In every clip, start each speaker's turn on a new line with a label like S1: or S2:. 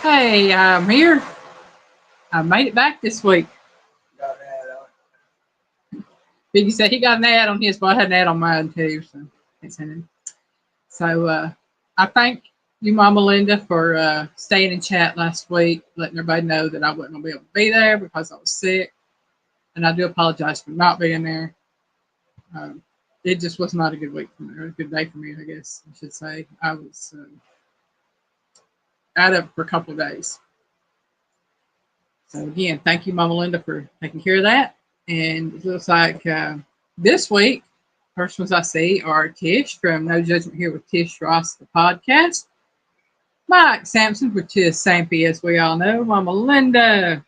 S1: Hey, I'm here. I made it back this week.
S2: Got that
S1: Biggie said he got an ad on his, but I had an ad on mine too. So, thanks, Henry. So I thank you, Mama Linda, for staying in chat last week, letting everybody know that I wasn't going to be able to be there because I was sick. And I do apologize for not being there. Um, it just was not a good week for me, or a good day for me, I guess I should say. I was out of it for a couple of days. So again, thank you, Mama Linda, for taking care of that. And it looks like this week, first ones I see are Tish from No Judgment Here with Tish Ross, the podcast. Mike Sampson, which is Sampy, as we all know. Mama Linda.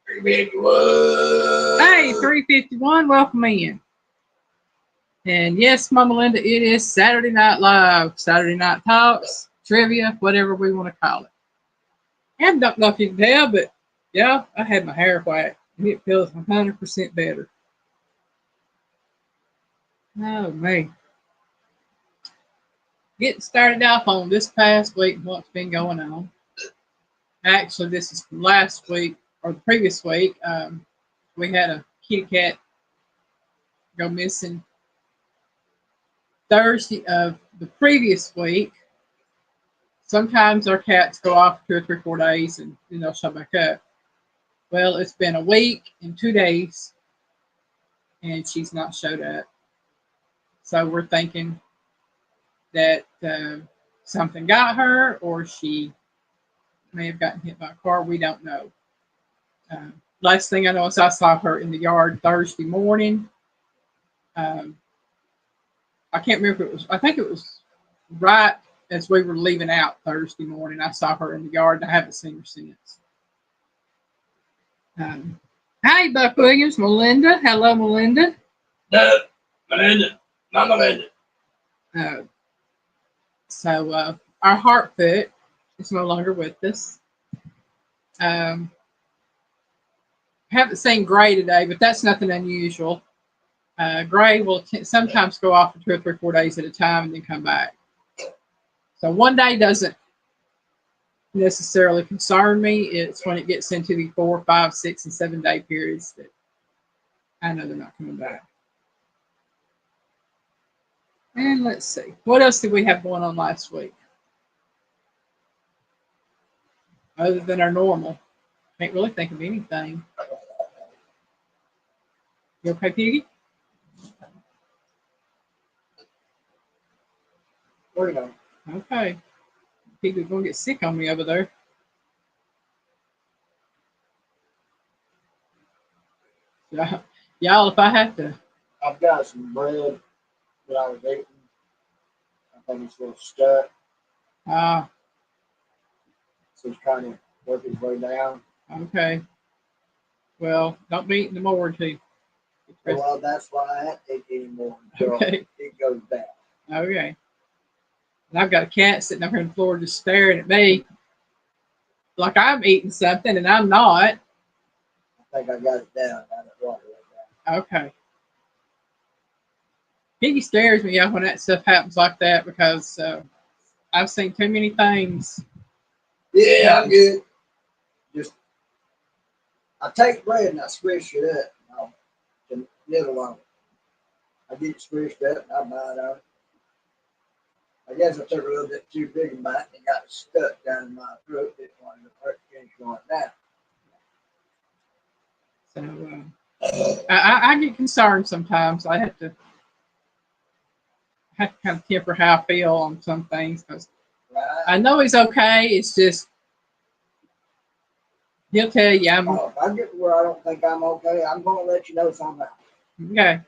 S2: 351.
S1: Hey, 351, welcome in. And yes, Mama Linda, it is Saturday Night Live, Saturday Night Talks, trivia, whatever we want to call it. And don't know if you can tell, but yeah, I had my hair whacked, and it feels 100% better. Oh, man. Getting started off on this past week, what's been going on. Actually, this is from last week, or the previous week. We had a kitty cat go missing Thursday of the previous week. Sometimes our cats go off 2 or 3, 4 days and then they'll show back up. Well, it's been a week and 2 days and she's not showed up. So we're thinking that something got her or she may have gotten hit by a car. We don't know. Last thing I know is I saw her in the yard Thursday morning. I can't remember if it was, I think it was right as we were leaving out Thursday morning. I saw her in the yard and I haven't seen her since. Hi, Buck Williams, Melinda. Hello, Melinda.
S2: No, Melinda. Not Melinda.
S1: Uh, so our Hartfoot is no longer with us. Haven't seen Gray today, but that's nothing unusual. Gray will sometimes go off for 2 or 3, 4 days at a time and then come back. So one day doesn't necessarily concern me. It's when it gets into the 4, 5, 6, and 7 day periods that I know they're not coming back. And let's see. What else did we have going on last week? Other than our normal. Can't really think of anything. You okay, Piggy?
S2: Where you going?
S1: Okay. Piggy's going to get sick on me over there. Yeah. Y'all, if I have to.
S2: I've got some bread that I was eating. I think it's a little stuck. So it's trying to work its way down.
S1: Okay. Well, don't be eating the more too.
S2: Well, that's why I haven't eaten anymore until
S1: Okay.
S2: it goes down.
S1: Okay. And I've got a cat sitting up here on the floor just staring at me like I'm eating something and I'm not.
S2: I think I got it down. I got it water right
S1: Okay. Piggy scares me when that stuff happens like that because I've seen too many things.
S2: Yeah, I'm good. Just, I take bread and I squish it up. The middle of it. I get it squished up and I bite on it. I guess I took a little bit too big a bite and it got stuck down in my throat. It wanted to finish going down.
S1: So I get concerned sometimes. I have to kind of temper how I feel on some things because
S2: Right?
S1: I know he's okay. It's just he'll tell you I'm
S2: If I get to where I don't think I'm okay, I'm going to let you know something.
S1: okay.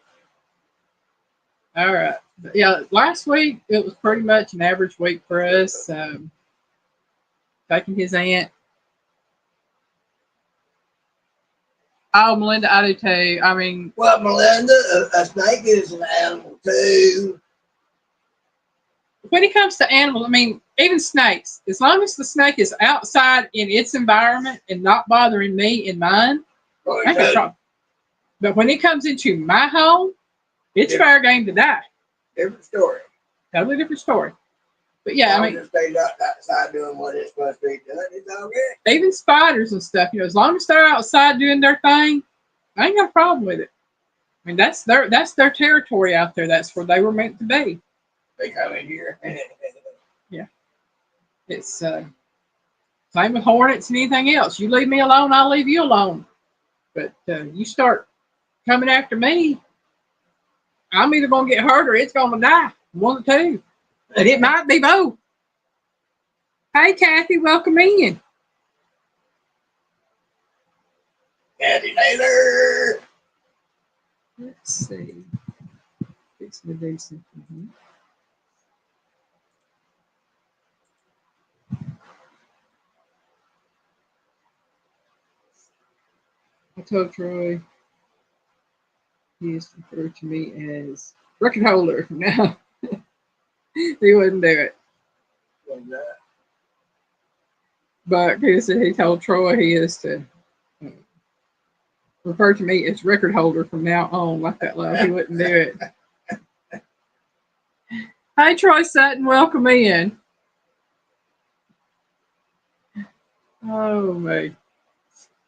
S1: All right. Yeah, last week it was pretty much an average week for us. Taking his aunt. Oh, Melinda, I do too. I mean,
S2: Well, Melinda, a snake is an animal too.
S1: when it comes to animals, I mean, even snakes, as long as the snake is outside in its environment and not bothering me and mine, I can try. But when it comes into my home, it's fair game to die.
S2: Different story.
S1: Totally different story. But yeah, I
S2: I'll
S1: mean,
S2: just stay outside doing what it's supposed to be doing. It's all good.
S1: even spiders and stuff, as long as they're outside doing their thing, I ain't got a problem with it. I mean, that's their territory out there. That's where they were meant to be.
S2: They come in here.
S1: Yeah, it's same with hornets and anything else. You leave me alone, I'll leave you alone. But you start coming after me, I'm either gonna get hurt or it's gonna die. One of the two, and it might be both. Hey, Kathy, welcome in.
S2: Kathy Taylor.
S1: Let's see. Fixing to do something. I told Troy he used to refer to me as record holder. No, he wouldn't do it.
S2: What's that?
S1: But he told Troy he is to refer to me as record holder from now on, like that love. He wouldn't do it. Hey, Troy Sutton, welcome in. Oh, man.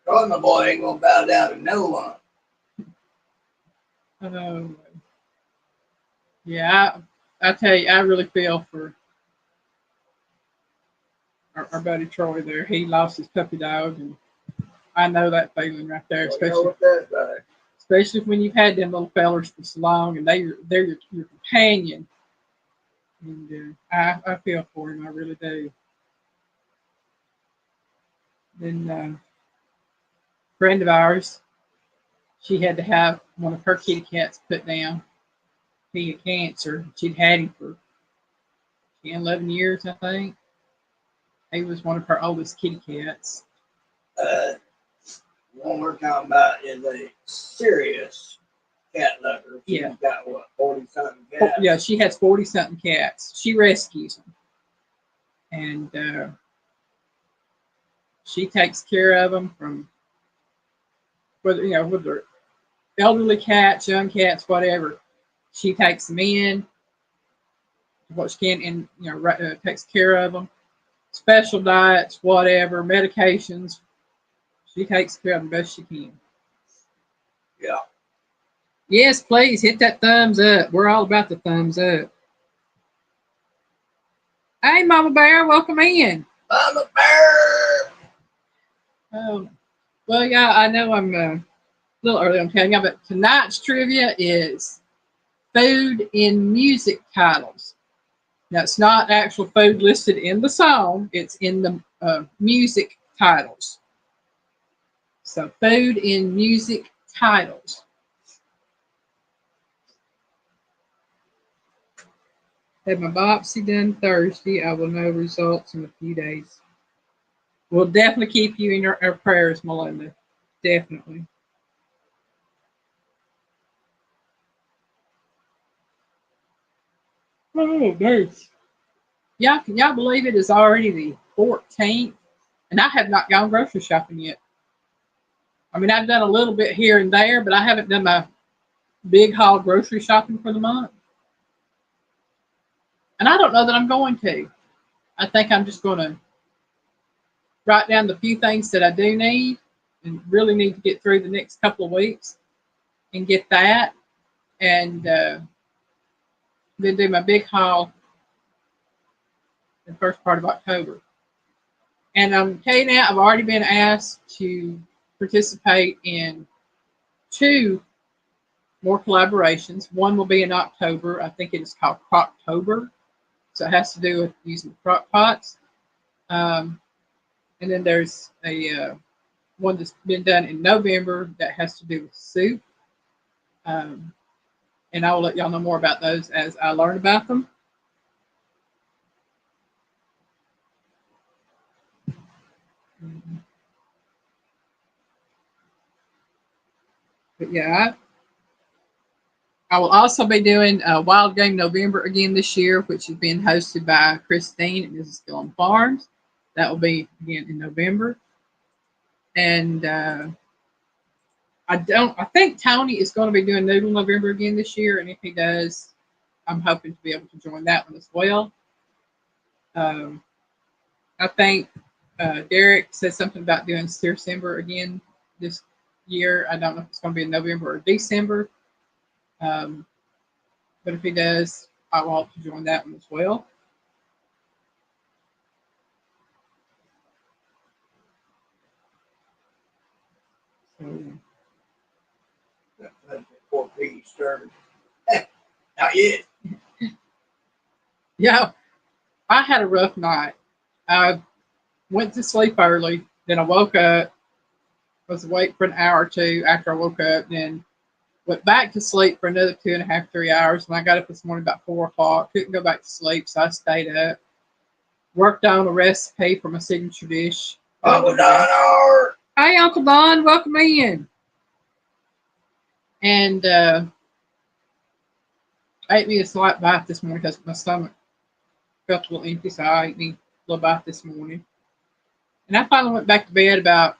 S2: Troy, my boy, ain't gonna bow down to no one.
S1: Oh, yeah, I tell you, I really feel for our buddy Troy there. He lost his puppy dog, and I know that feeling right there,
S2: Well, you know what that's like.
S1: especially when you've had them little fellers for so long, and they're your companion. And I feel for him, I really do. Then a friend of ours, she had to have one of her kitty cats put down. He had cancer. She'd had him for 10, 11 years, I think. He was one of her oldest kitty cats.
S2: Uh, One we're talking about is a serious cat lover. She's
S1: Yeah.
S2: got what, 40 something cats?
S1: Yeah, she has 40 something cats. She rescues them. And she takes care of them from whether they're elderly cats, young cats, whatever. She takes them in, what she can, and takes care of them. Special diets, whatever, medications. She takes care of them best she can.
S2: Yeah.
S1: Yes, please hit that thumbs up. We're all about the thumbs up. Hey, Mama Bear, welcome in.
S2: Mama Bear!
S1: Well, yeah, I know I'm a little early on telling you, but tonight's trivia is food in music titles. Now, it's not actual food listed in the song, it's in the music titles. So, food in music titles. Had my biopsy done Thursday. I will know results in a few days. We'll definitely keep you in our prayers, Melinda. Definitely. Oh, nice. Yeah, can y'all believe it is already the 14th? And I have not gone grocery shopping yet. I mean, I've done a little bit here and there, but I haven't done my big haul grocery shopping for the month. And I don't know that I'm going to. I think I'm just going to write down the few things that I do need and really need to get through the next couple of weeks and get that. And then do my big haul in the first part of October. And I'm telling you now, I've already been asked to participate in 2 more collaborations. One will be in October. I think it is called Croctober. So it has to do with using crock pots. And then there's a one that's been done in November that has to do with soup. Um, and I will let y'all know more about those as I learn about them. But yeah, I will also be doing Wild Game November again this year, which is being hosted by Christine at Mrs. Gillum Farms. That will be again in November. And I think Tony is going to be doing Noodle November again this year. And if he does, I'm hoping to be able to join that one as well. Um, I think Derek said something about doing December again this year. I don't know if it's going to be in November or December. Um, but if he does, I will have to join that one as well. So,
S2: Poor piggy starving. Not yet.
S1: yeah, I had a rough night. I went to sleep early, then I woke up, was awake for an hour or two after I woke up, then went back to sleep for another 2.5, 3 hours. And I got up this morning about 4 o'clock, couldn't go back to sleep, so I stayed up, worked on a recipe for my signature dish.
S2: Uncle Don.
S1: Hey, Uncle Don, welcome in. And I ate me a slight bite this morning because my stomach felt a little empty, so I ate me a little bite this morning. And I finally went back to bed about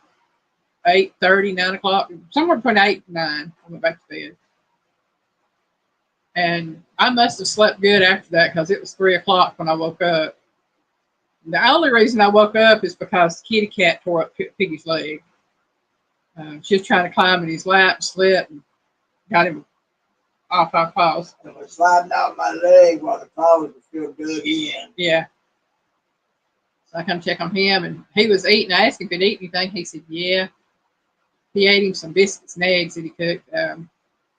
S1: 8:30, 9 o'clock, somewhere between 8 and 9. I went back to bed. And I must have slept good after that because it was 3 o'clock when I woke up. The only reason I woke up is because Kitty Cat tore up Piggy's leg. She was trying to climb in his lap, slipped, and got him off our paws.
S2: I was sliding out my leg while the paws were still dug in.
S1: Yeah. So I come check on him, and he was eating. I asked him if he'd eat anything. He said, yeah. He ate him some biscuits and eggs that he cooked.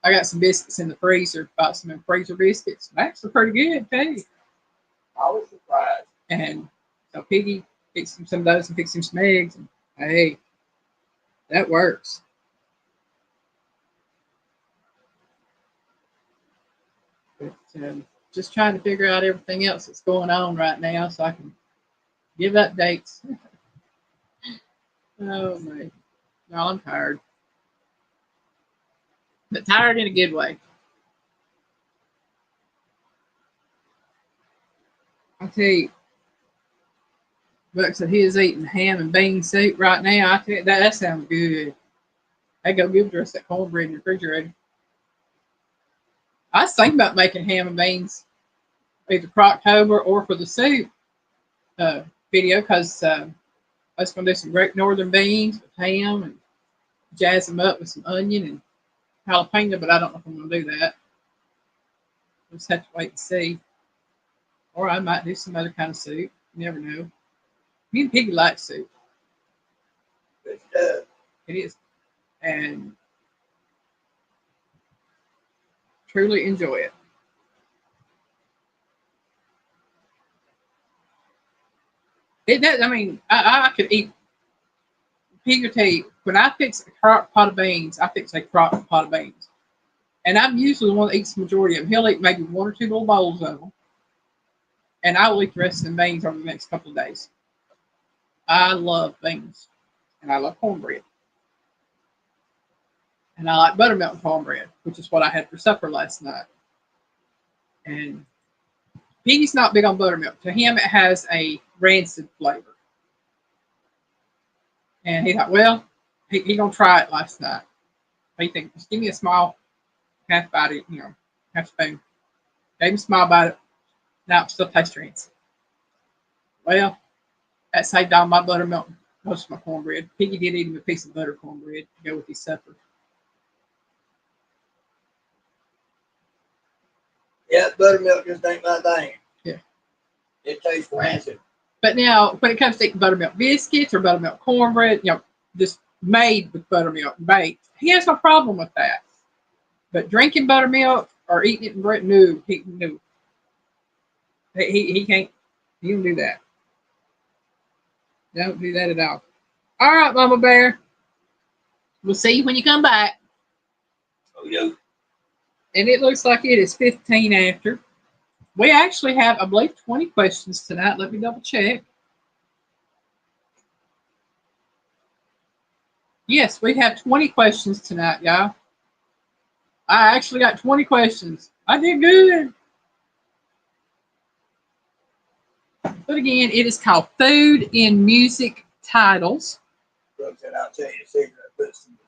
S1: I got some biscuits in the freezer, bought some freezer biscuits. They're actually pretty good, too.
S2: I was surprised.
S1: And so Piggy fixed him some of those and fixed him some eggs. And hey, that works. But just trying to figure out everything else that's going on right now so I can give updates. Oh, man. No, I'm tired. But tired in a good way. I tell you, Buck said he is eating ham and bean soup right now. I tell you, that sounds good. I go give the rest of that cornbread in the refrigerator. I was thinking about making ham and beans either for October or for the soup uh, video because I was going to do some Great Northern beans with ham and jazz them up with some onion and jalapeno, but I don't know if I'm going to do that. We'll just have to wait and see. Or I might do some other kind of soup. You never know. Me and Piggy like soup.
S2: Good stuff.
S1: It is. And truly enjoy it. It does. I mean, I could eat. Piggy will tell you, when I fix a crock pot of beans, I fix a crock pot of beans. And I'm usually the one that eats the majority of them. He'll eat maybe one or two little bowls of them. And I will eat the rest of the beans over the next couple of days. I love beans. And I love cornbread. And I like buttermilk cornbread, which is what I had for supper last night. And Piggy's not big on buttermilk. To him, it has a rancid flavor. And he thought, well, he gonna try it last night. He think, just give me a small half bite, half spoon. Gave him a small bite. Now it still tastes rancid. Well, that saved all my buttermilk, most of my cornbread. Piggy did eat him a piece of butter cornbread to go with his supper.
S2: Yeah, buttermilk just ain't my thing.
S1: Yeah.
S2: It tastes rancid.
S1: But now, when it comes to eating buttermilk biscuits or buttermilk cornbread, just made with buttermilk baked, he has no problem with that. But drinking buttermilk or eating it in bread, no, he can't. He don't do that. Don't do that at all. All right, Mama Bear. We'll see you when you come back.
S2: Oh, yeah.
S1: And it looks like it is 15 after. We actually have, I believe, 20 questions tonight. Let me double check. Yes, we have 20 questions tonight, y'all. I actually got 20 questions. I did good. But again, it is called Food in Music Titles.
S2: Brooke said, I'll tell you a secret. I put some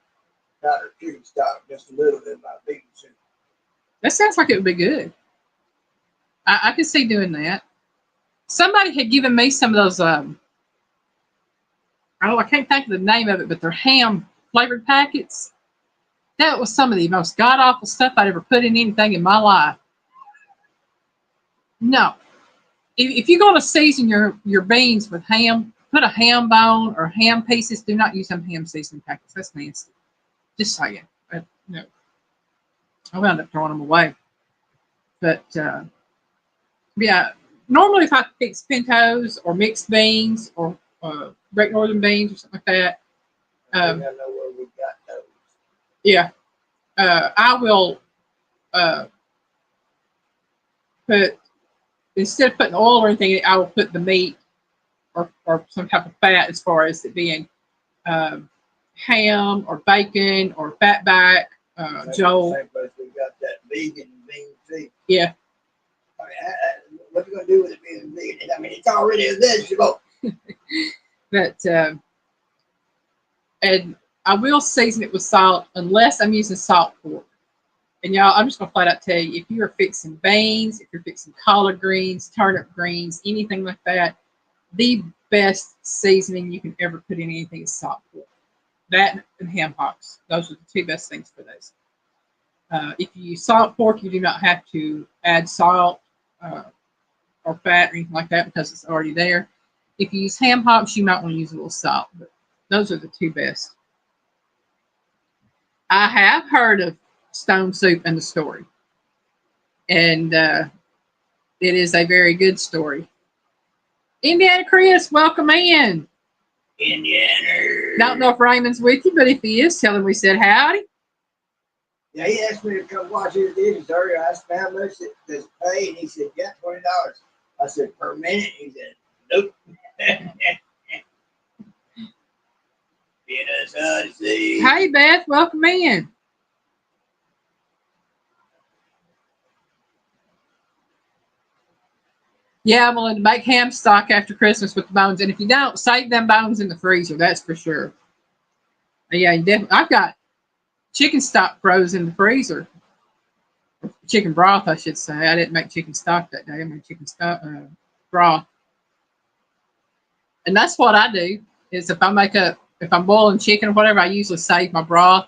S2: powdered chicken stock just a little in my bean soup.
S1: That sounds like it would be good. I could see doing that. somebody had given me some of those. Oh, I can't think of the name of it, but they're ham flavored packets. That was some of the most god awful stuff I'd ever put in anything in my life. No, if you're going to season your beans with ham, put a ham bone or ham pieces. Do not use some ham seasoning packets. That's nasty. Just saying. No, I wound up throwing them away. But yeah, normally if I fix pintos or mixed beans or Great Northern beans or something like that,
S2: I think I know where we got those.
S1: yeah, I will put, instead of putting oil or anything, I will put the meat or some type of fat, as far as it being ham or bacon or fatback. Joel.
S2: Same place we got that vegan bean too.
S1: Yeah.
S2: I mean, what you gonna do with it being vegan? I mean, it's already a vegetable.
S1: But and I will season it with salt unless I'm using salt pork. And y'all, I'm just gonna flat out tell you, if you are fixing beans, if you're fixing collard greens, turnip greens, anything like that, the best seasoning you can ever put in anything is salt pork. That and ham hocks. Those are the two best things for those. If you use salt pork, you do not have to add salt or fat or anything like that because it's already there. If you use ham hocks, you might want to use a little salt, but those are the two best. I have heard of stone soup and the story, and it is a very good story. Indiana Chris, welcome in.
S2: Indiana.
S1: Don't know if Raymond's with you, but if he is, tell him we said howdy.
S2: Yeah, he asked me to come watch his videos earlier. I asked him how much does it pay, and he said, "Yeah, $20." I said, "Per minute?" He said, "Nope."
S1: Hey, Beth, welcome in. Yeah, I'm willing to make ham stock after Christmas with the bones. And if you don't, save them bones in the freezer. That's for sure. Yeah, you definitely. I've got chicken stock frozen in the freezer. Chicken broth, I should say. I didn't make chicken stock that day. I made chicken stock broth. And that's what I do. Is if I'm boiling chicken or whatever, I usually save my broth.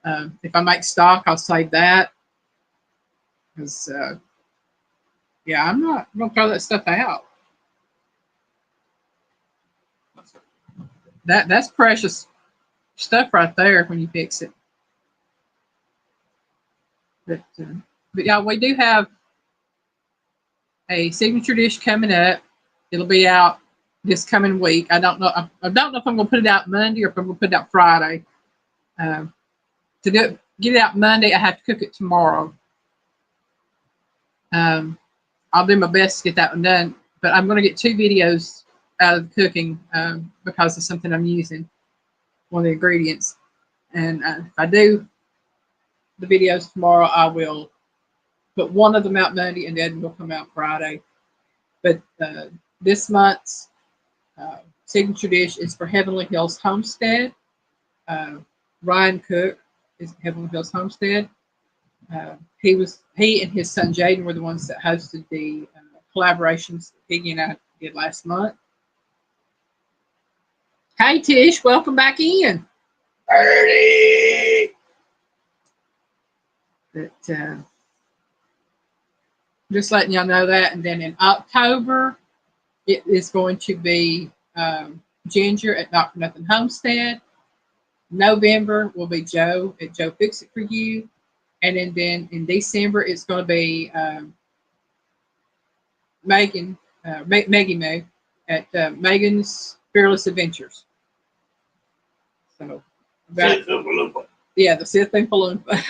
S1: If I make stock, I'll save that. Because yeah, I'm not gonna throw that stuff out. That's precious stuff right there when you fix it. But yeah, we do have a signature dish coming up. It'll be out this coming week. I don't know. I don't know if I'm gonna put it out Monday or if I'm gonna put it out Friday. To get it out Monday, I have to cook it tomorrow. I'll do my best to get that one done, but I'm going to get 2 videos out of the cooking because of something I'm using, one of the ingredients. And if I do the videos tomorrow, I will put one of them out Monday and then will come out Friday. But this month's signature dish is for Heavenly Hills Homestead. Ryan Cook is Heavenly Hills Homestead. He and his son Jaden were the ones that hosted the collaborations that Piggy and I did last month. Hey Tish, welcome back in.
S2: Early.
S1: But just letting y'all know that. And then in October, it is going to be Ginger at Not For Nothing Homestead. November will be Joe at Joe Fix It For You. And then in December, it's going to be Megan, Maggie May at Megan's Fearless Adventures. So, yeah, the Sith and Palumpa.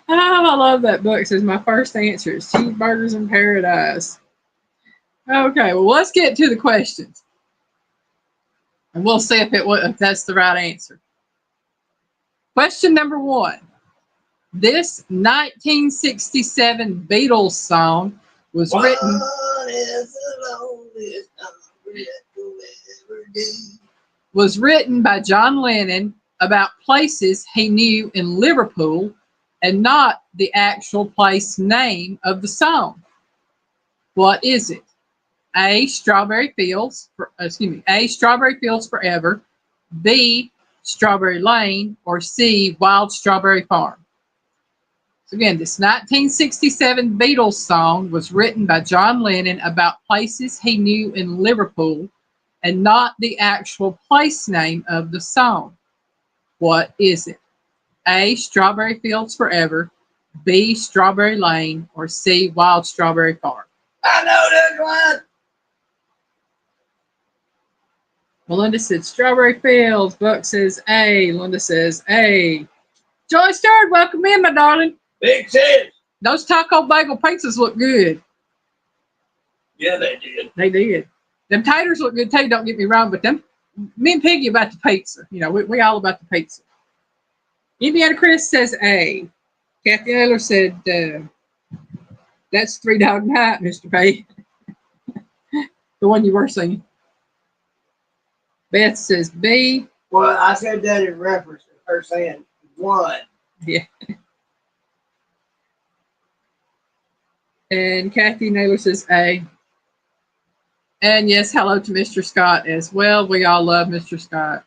S1: Oh, I love that book. It says my first answer is cheeseburgers in paradise. Okay, well, let's get to the questions. And we'll see if that's the right answer. Question number 1. This 1967 Beatles song was written. Was written by John Lennon about places he knew in Liverpool and not the actual place name of the song. What is it? A. Strawberry Fields. A. Strawberry Fields Forever. B. Strawberry Lane. Or C. Wild Strawberry Farm. So again, this 1967 Beatles song was written by John Lennon about places he knew in Liverpool and not the actual place name of the song. What is it? A. Strawberry Fields Forever. B. Strawberry Lane. Or C. Wild Strawberry Farm.
S2: I know this one.
S1: Melinda said Strawberry Fields. Buck says A. Linda says A. Joy Stewart, welcome in, my darling.
S2: Big sis.
S1: Those taco bagel pizzas look good.
S2: Yeah, they did.
S1: They did. Them taters look good too, don't get me wrong, but them, me and Piggy about the pizza. You know, we all about the pizza. Indiana Chris says A. Kathy Taylor said, that's Three Dog Night, Mr. P. The one you were singing. Beth says B.
S2: Well, I said that in reference to her saying one.
S1: Yeah. And Kathy Naylor says A. And yes, hello to Mr. Scott as well. We all love Mr. Scott.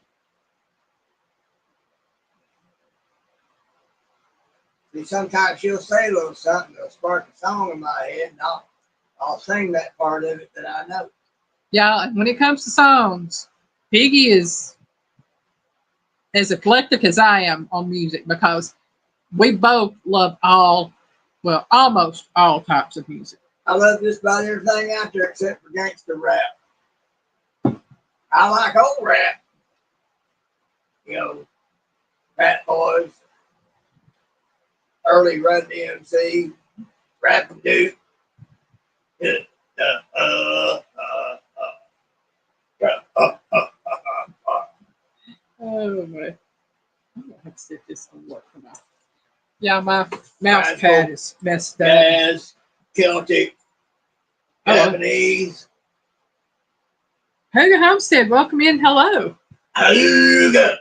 S2: See, sometimes she'll say a little something that'll spark a song in my head, and I'll sing that part of it that I know.
S1: Yeah, when it comes to songs, Piggy is as eclectic as I am on music because we both love almost all types of music.
S2: I love just about everything out there except for gangster rap. I like old rap. You know, Fat Boys, early Run DMC, Rapping Duke.
S1: Oh my! Let's see if this will work for now. Yeah, my mouse pad is messed up.
S2: Jazz, Celtic, Japanese.
S1: Huga Homestead, welcome in. Hello.
S2: Huga.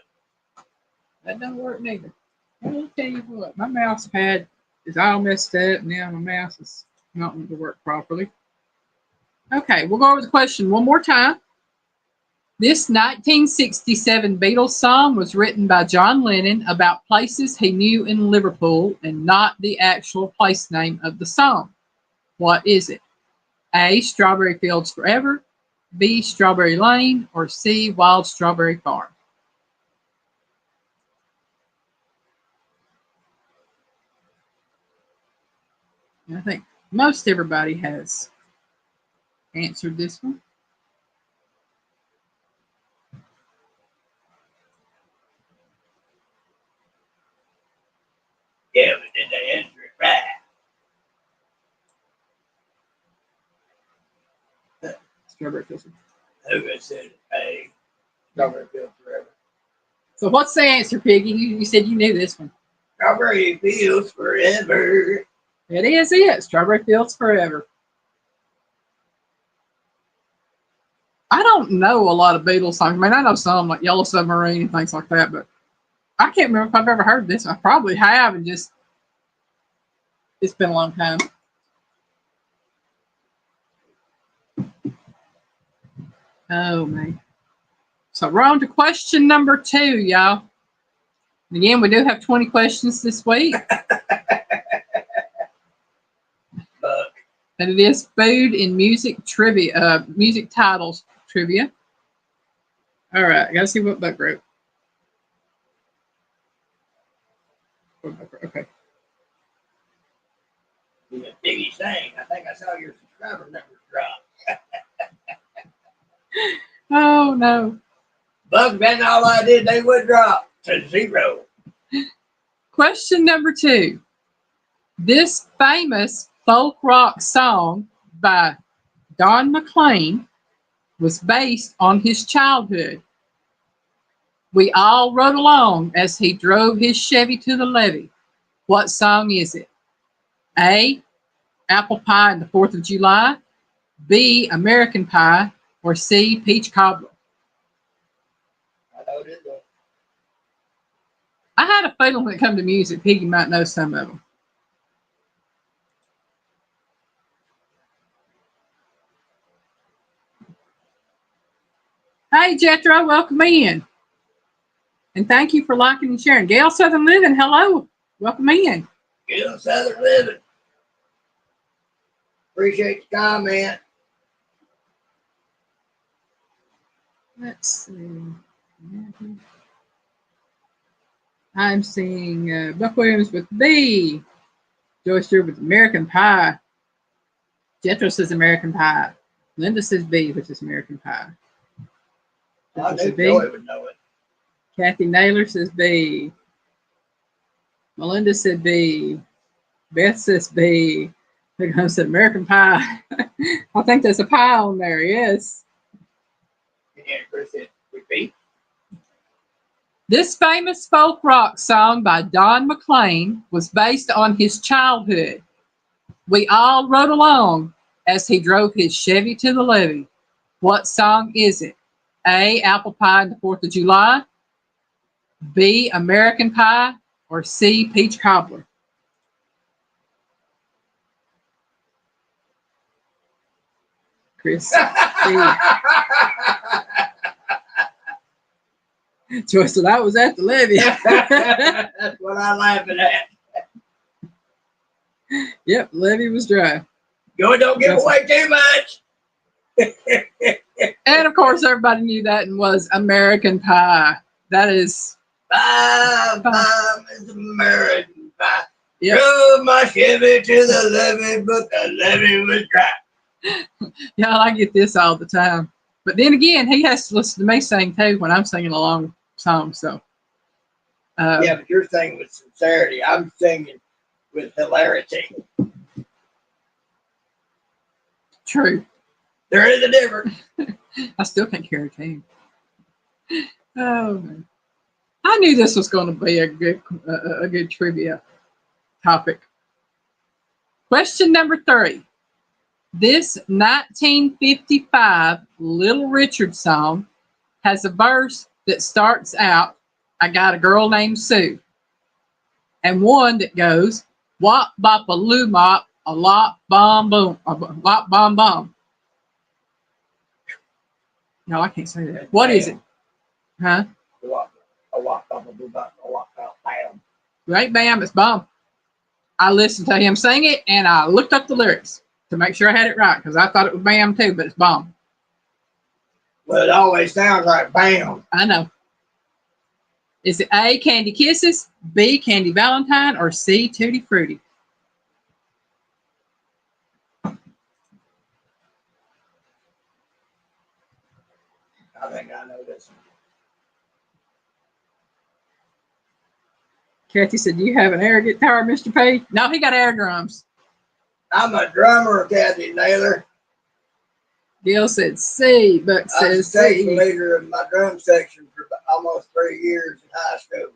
S1: That don't work neither. I'll tell you what, my mouse pad is all messed up. Now my mouse is not going to work properly. Okay, we'll go over the question one more time. This 1967 Beatles song was written by John Lennon about places he knew in Liverpool and not the actual place name of the song. What is it? A. Strawberry Fields Forever. B. Strawberry Lane. Or C. Wild Strawberry Farm. I think most everybody has answered this one.
S2: Yeah, but did they answer it right?
S1: Strawberry Fields.
S2: Huga said, hey, Strawberry Fields Forever.
S1: So what's the answer, Piggy? You said you knew this one.
S2: Strawberry Fields Forever.
S1: It is it. Strawberry Fields Forever. I don't know a lot of Beatles songs. I mean, I know some like Yellow Submarine and things like that, but I can't remember if I've ever heard this. I probably have, and just it's been a long time. Oh man. So we're on to question number 2, y'all. And again, we do have 20 questions this week. And it is food and music trivia, music titles trivia. All right, I gotta see what Buck wrote. Okay.
S2: Biggie sang. I think I saw your subscriber numbers drop.
S1: Oh no.
S2: Buck, man, all I did, they would drop to 0.
S1: Question number 2. This famous folk rock song by Don McLean was based on his childhood. We all rode along as he drove his Chevy to the levee. What song is it? A. Apple Pie and the 4th of July. B. American Pie. Or C. Peach Cobbler.
S2: I know this one.
S1: I had a feeling when it come to music, Piggy might know some of them. Hey, Jethro, welcome in. And thank you for liking and sharing. Gail Southern Living, hello. Welcome in.
S2: Gail Southern Living. Appreciate the comment.
S1: Let's see. I'm seeing Buck Williams with B. Joyce Stewart with American Pie. Jethro says American Pie. Linda says B, which is American Pie.
S2: I knew Joy would know it.
S1: Kathy Naylor says B. Melinda said B. Beth says B. Who said American Pie? I think there's a pie on there, yes.
S2: Yeah, Chris said repeat.
S1: This famous folk rock song by Don McLean was based on his childhood. We all rode along as he drove his Chevy to the levee. What song is it? A, Apple Pie and the 4th of July, B, American Pie, or C, Peach Cobbler? Chris, C. Joyce said, I was at the levee.
S2: That's what I'm laughing at.
S1: Yep, levee was dry.
S2: Joy don't give away too much.
S1: And of course, everybody knew that and was American Pie. That is.
S2: Pie is American Pie.
S1: Yep.
S2: Drove my Chevy to the levee, but the levee was dry.
S1: Yeah, I get this all the time. But then again, he has to listen to me sing too when I'm singing along songs. So.
S2: Yeah, but you're singing with sincerity. I'm singing with hilarity.
S1: True.
S2: There is a difference.
S1: I still can't carry a tune. Oh man. I knew this was going to be a good trivia topic. Question number 3. This 1955 Little Richard song has a verse that starts out, I got a girl named Sue, and one that goes, wop bop a loo mop, a lop bomb boom, a lop bomb bomb. No, I can't say that. What is it? Huh? Right, bam, it's bomb. I listened to him sing it and I looked up the lyrics to make sure I had it right because I thought it was bam too, but it's bomb.
S2: Well, it always sounds like bam.
S1: I know. Is it A, Candy Kisses, B, Candy Valentine, or C, Tutti Frutti?
S2: I think I know this one.
S1: Kathy said, do you have an air guitar, Mr. P? No, he got air drums.
S2: I'm a drummer, Kathy Naylor.
S1: Gil said C. Buck says C.
S2: I was section leader of my drum section for almost 3 years in high school.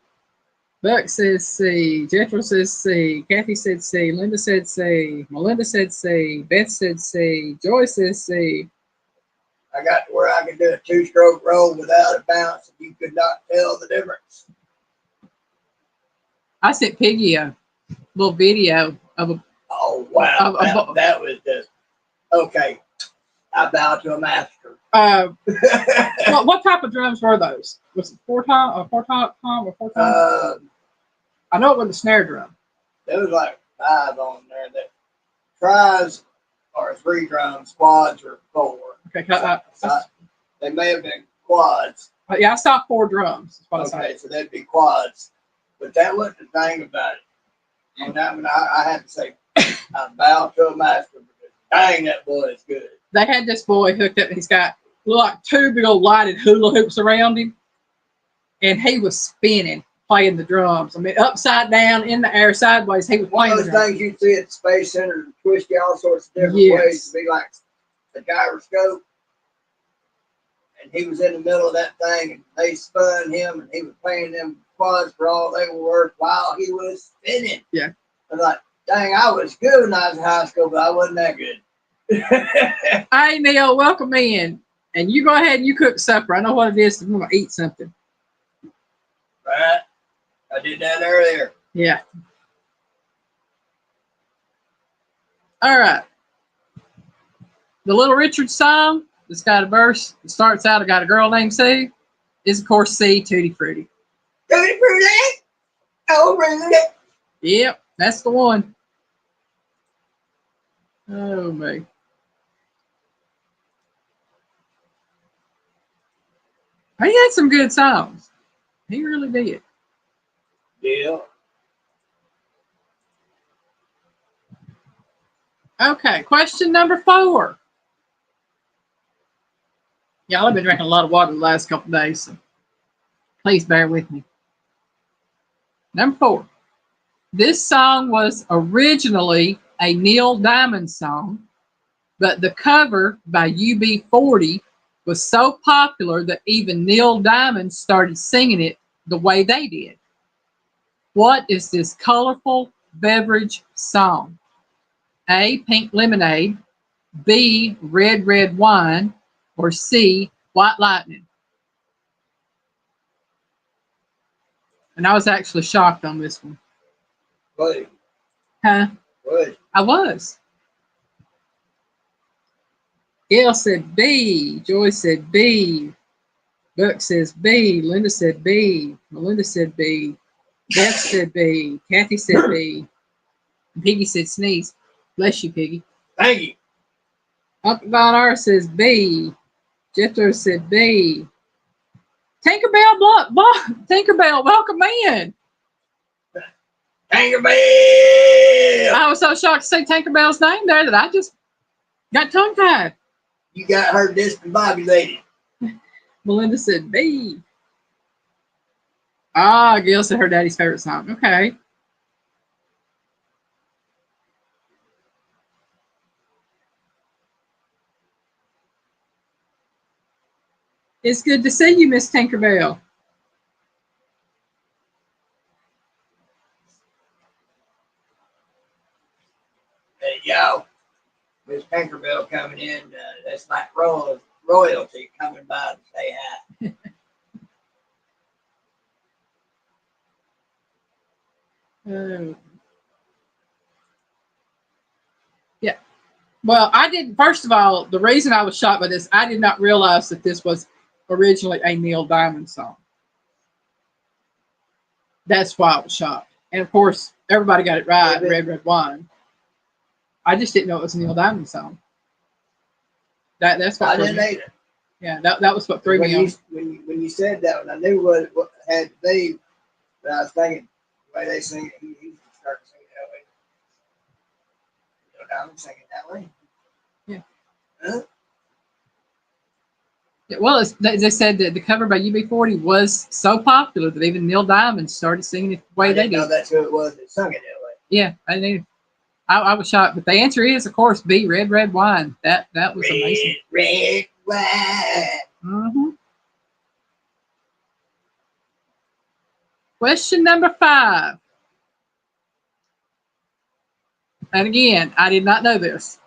S1: Buck says C. Jethro says C. Kathy said C. Linda said C. Melinda said C. Beth said C. Joy says C.
S2: I got to where I could do a 2-stroke roll without a bounce, and you could not tell the difference.
S1: I sent Piggy a little video of a.
S2: Oh, wow. That was just, okay. I bow to a master.
S1: What type of drums were those? Was it 4-tom or 4-tom? I know it was a snare drum.
S2: There was like 5 on there. That tries are 3 drums, quads are 4.
S1: Okay,
S2: they may have been quads.
S1: Yeah, I saw 4 drums.
S2: Okay, so that'd be quads. But that wasn't the thing about it. On that one, I had to say, I bow to a master because dang, that boy is good.
S1: They had this boy hooked up, and he's got like 2 big old lighted hula hoops around him, and he was spinning, playing the drums. I mean, upside down, in the air, sideways. He was playing
S2: one of those things you see at the Space Center, twisty all sorts of different ways to be like a gyroscope. And he was in the middle of that thing, and they spun him, and he was playing them quads for all they were worth while he was spinning.
S1: Yeah.
S2: I was like, dang, I was good when I was in high school, but I wasn't that good.
S1: Hey, Neil, welcome in. And you go ahead and you cook supper. I know what it is. I'm going to eat something.
S2: Right. I did that earlier.
S1: Yeah. All right. The Little Richard song, it's got a verse that starts out, I got a girl named Sue, is of course C, Tutti Frutti.
S2: Tutti Frutti? Oh, really?
S1: Yep, that's the one. Oh, me. He had some good songs. He really did.
S2: Yeah.
S1: Okay, question number 4. Y'all have been drinking a lot of water the last couple of days, so please bear with me. Number 4. This song was originally a Neil Diamond song, but the cover by UB40 was so popular that even Neil Diamond started singing it the way they did. What is this colorful beverage song? A, pink lemonade, B, red, red wine, or C, white lightning? And I was actually shocked on this one.
S2: What?
S1: Huh?
S2: What?
S1: I was. Gail said B, Joy said B, Buck says B, Linda said B, Melinda said B, Beth said B, Kathy said B, and Piggy said sneeze. Bless you, Piggy.
S2: Thank you.
S1: Uncle Don R says B, Jethro said B. Tinkerbell, welcome in.
S2: Tinkerbell!
S1: I was so shocked to see Tinkerbell's name there that I just got tongue-tied.
S2: You got her discombobulated.
S1: Melinda said B. Ah, Gail said her daddy's favorite song. Okay. It's good to see you, Miss Tinkerbell.
S2: Hey, yo. Miss Tinkerbell coming in. That's like royalty coming by to say hi.
S1: Yeah. Well, I didn't. First of all, the reason I was shocked by this, I did not realize that this was originally a Neil Diamond song. That's why I was shocked. And of course, everybody got it right. Red, red wine. I just didn't know it was a Neil Diamond song. That's what
S2: I didn't either.
S1: Yeah, that was what threw me off.
S2: When you said that, when I knew what it had to be, but I was thinking the way they sing it, he used to start singing that way. You know, I'm singing that way.
S1: Yeah.
S2: Huh?
S1: Yeah, well, they said that the cover by UB40 was so popular that even Neil Diamond started singing it the way they did.
S2: No, that's who it was that sung it that way.
S1: Yeah, I knew. I was shocked, but the answer is, of course, B, red, red wine. That was amazing.
S2: Red wine.
S1: Mm-hmm. Question number 5. And again, I did not know this.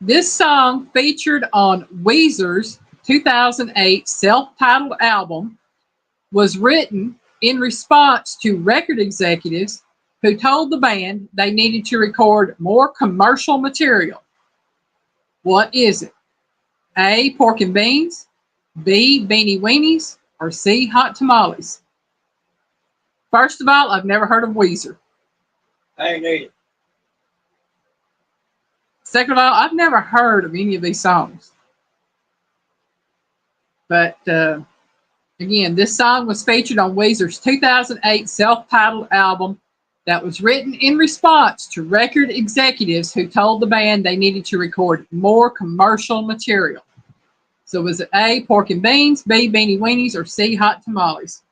S1: This song featured on Weezer's 2008 self-titled album was written in response to record executives who told the band they needed to record more commercial material. What is it? A, pork and beans, B, beanie weenies, or C, hot tamales? First of all, I've never heard of Weezer.
S2: I ain't either.
S1: Second of all, I've never heard of any of these songs. But again, this song was featured on Weezer's 2008 self-titled album that was written in response to record executives who told the band they needed to record more commercial material. So was it A, pork and beans, B, beanie weenies, or C, hot tamales?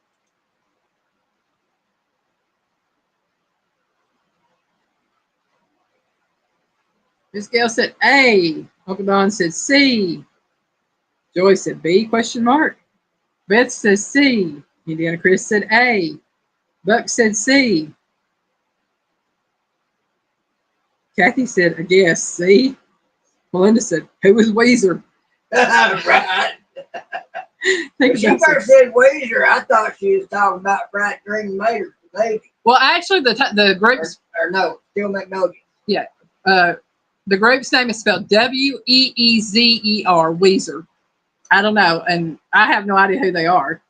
S1: Miss Gail said A. Uncle Don said C. Joy said B, question mark. Beth says C. Indiana Chris said A. Buck said C. Kathy said, I guess, C. Melinda said, who is Weezer?
S2: Right. When she first said Weezer, I thought she was talking about fried green tomatoes. Maybe.
S1: Well, actually, the group's
S2: Or no, still Magnolia.
S1: yeah. The group's name is spelled Weezer. Weezer. I don't know, and I have no idea who they are.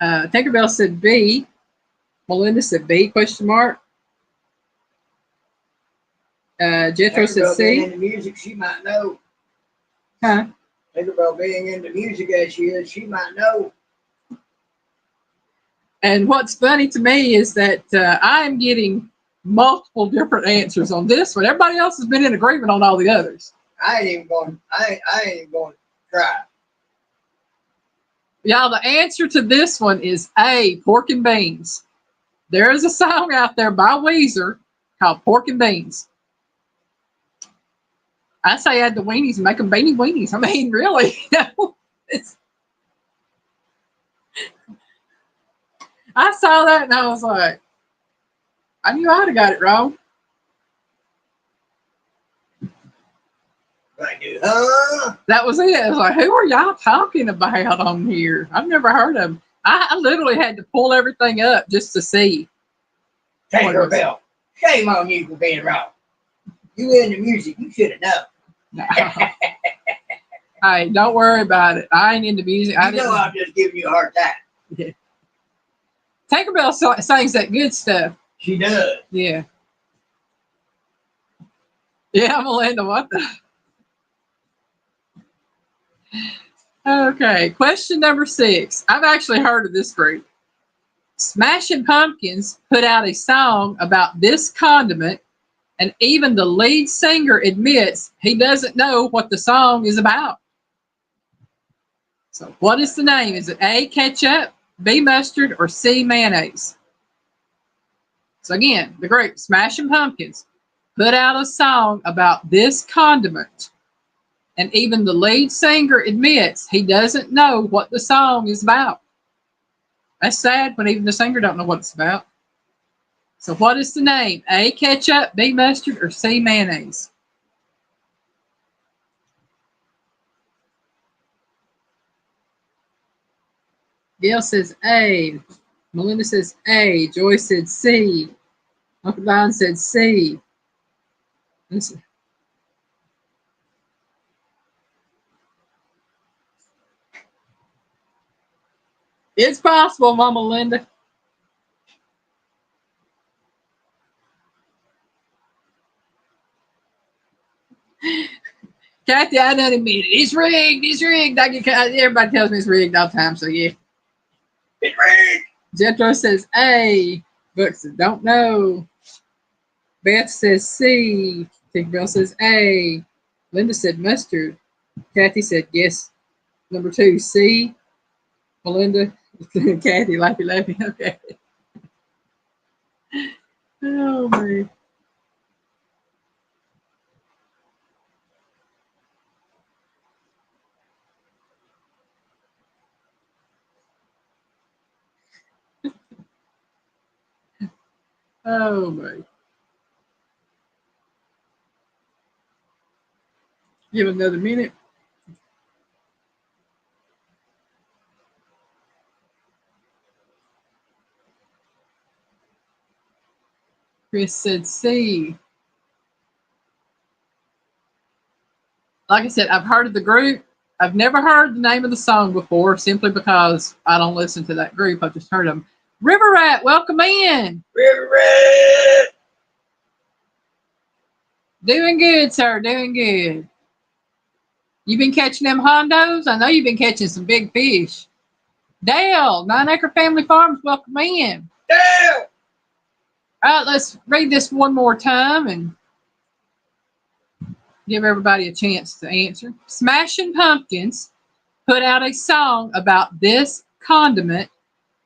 S1: Tinkerbell said B. Melinda said B? Question mark. Jethro said
S2: Tinkerbell being
S1: C.
S2: into music, she might know.
S1: Huh?
S2: Tinkerbell being into music as she is, she might know.
S1: And what's funny to me is that I am getting multiple different answers on this one. Everybody else has been in agreement on all the others.
S2: I ain't even going to try.
S1: Y'all, the answer to this one is A, Pork and Beans. There is a song out there by Weezer called Pork and Beans. I say add the weenies and make them beanie weenies. I mean, really, I saw that and I was like, I knew I'd have got it wrong. That was it. I was like, who are y'all talking about on here? I've never heard of them. I literally had to pull everything up just to see.
S2: Tinkerbell, shame on you for being wrong. You into music, you should have known.
S1: No. Hey, don't worry about it. I ain't into music.
S2: I'm just giving you a hard time.
S1: Yeah. Tinkerbell sings that good stuff.
S2: She does.
S1: Yeah. Yeah, Melinda, what the? Okay, question number 6. I've actually heard of this group. Smashing Pumpkins put out a song about this condiment, and even the lead singer admits he doesn't know what the song is about. So, what is the name? Is it A, ketchup, B, mustard, or C, mayonnaise? So, again, the group Smashing Pumpkins put out a song about this condiment, and even the lead singer admits he doesn't know what the song is about. That's sad when even the singer don't know what it's about. So what is the name? A, ketchup, B, mustard, or C, mayonnaise? Gail says A. Melinda says A. Joy said C. Uncle Don said C. It's possible, Mama Linda. Kathy, I done admit it. It's rigged. It's rigged. Everybody tells me it's rigged all the time, so yeah.
S2: It's rigged.
S1: Jethro says A. Buck says don't know. Beth says C. Tinkerbell says A. Linda said mustard. Kathy said yes. Number 2, C. Melinda, Kathy, laughy. Okay. Oh man. Oh man. Give it another minute. Chris said C. Like I said, I've heard of the group. I've never heard the name of the song before, simply because I don't listen to that group. I've just heard them. River Rat, welcome in.
S2: River Rat.
S1: Doing good, sir. Doing good. You been catching them hondos? I know you've been catching some big fish. Dale, 9 Acre Family Farms, welcome in.
S2: Dale.
S1: All right, let's read this one more time and give everybody a chance to answer. Smashing Pumpkins put out a song about this condiment,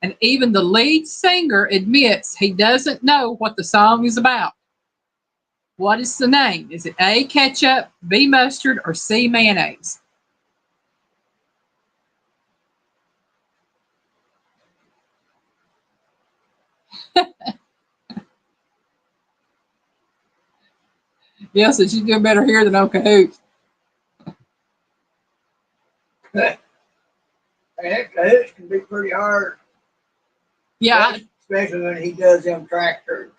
S1: and even the lead singer admits he doesn't know what the song is about. What is the name? Is it A, ketchup, B, mustard, or C, mayonnaise? Yes, she's doing better here than on Cahoots.
S2: That can be pretty hard.
S1: Yeah,
S2: especially when he does them tractors.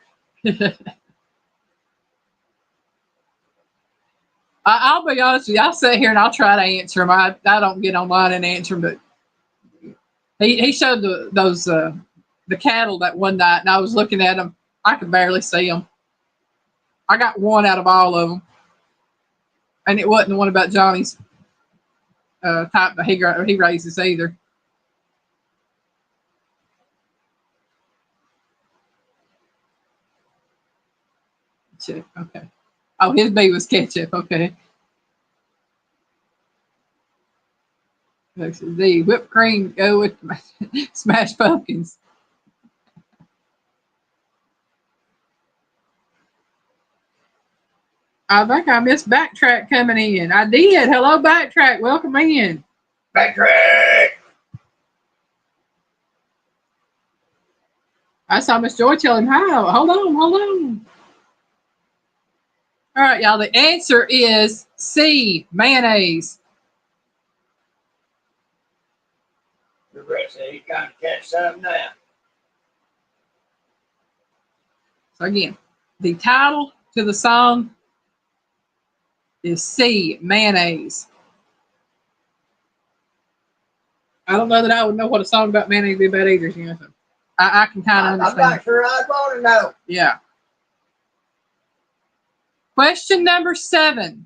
S1: I'll be honest with you. I'll sit here and I'll try to answer him. I don't get online and answer him, but he showed the cattle that one night, and I was looking at them. I could barely see them. I got one out of all of them, and it wasn't the one about Johnny's type that he raises either. Okay. Oh, his bee was ketchup. Okay. The whipped cream go with smashed pumpkins. I think I missed Backtrack coming in. I did. Hello, Backtrack. Welcome in.
S2: Backtrack!
S1: I saw Miss Joy tell him hi. Hold on. All right, y'all. The answer is C, mayonnaise.
S2: The rest of he's trying to catch something now.
S1: So again, the title to the song is C, mayonnaise. I don't know that I would know what a song about mayonnaise would be about either. You know, so I can kind of understand.
S2: I'm not sure I'd want to know.
S1: Yeah. Question number 7.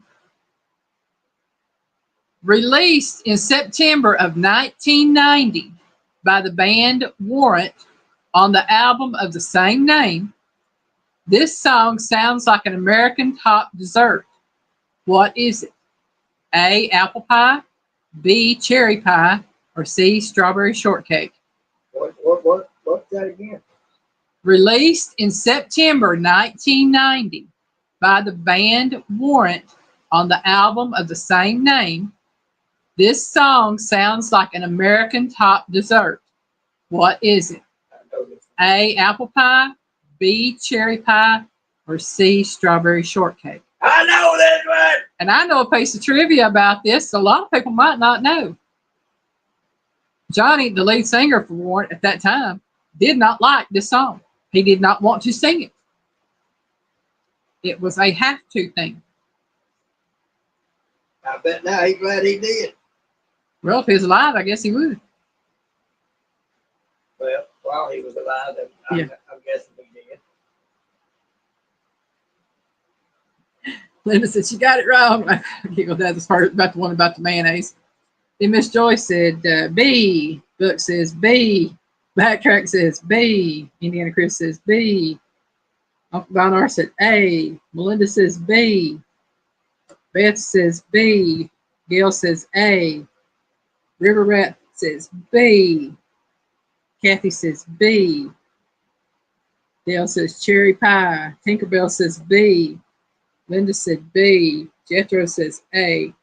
S1: Released in September of 1990 by the band Warrant on the album of the same name, this song sounds like an American top dessert. What is it? A, apple pie, B, cherry pie, or C, strawberry shortcake?
S2: What's that again?
S1: Released in September 1990 by the band Warrant on the album of the same name, this song sounds like an American top dessert. What is it? A, apple pie, B, cherry pie, or C, strawberry shortcake?
S2: I know this one!
S1: And I know a piece of trivia about this a lot of people might not know. Johnny, the lead singer for Warrant at that time, did not like this song. He did not want to sing it. It was a have to thing.
S2: I bet now he's glad he did.
S1: Well, if he was alive, I guess he would.
S2: Well, while he was alive, I'm guessing he did.
S1: Linda said she got it wrong. I giggled at the part about the one about the mayonnaise. Then Miss Joy said B. Book says B. Backtrack says B. Indiana Chris says B. Uncle Von R said A. Melinda says B. Beth says B. Gail says A. River Rat says B. Kathy says B. Dale says cherry pie. Tinkerbell says B. Linda said B. Jethro says A.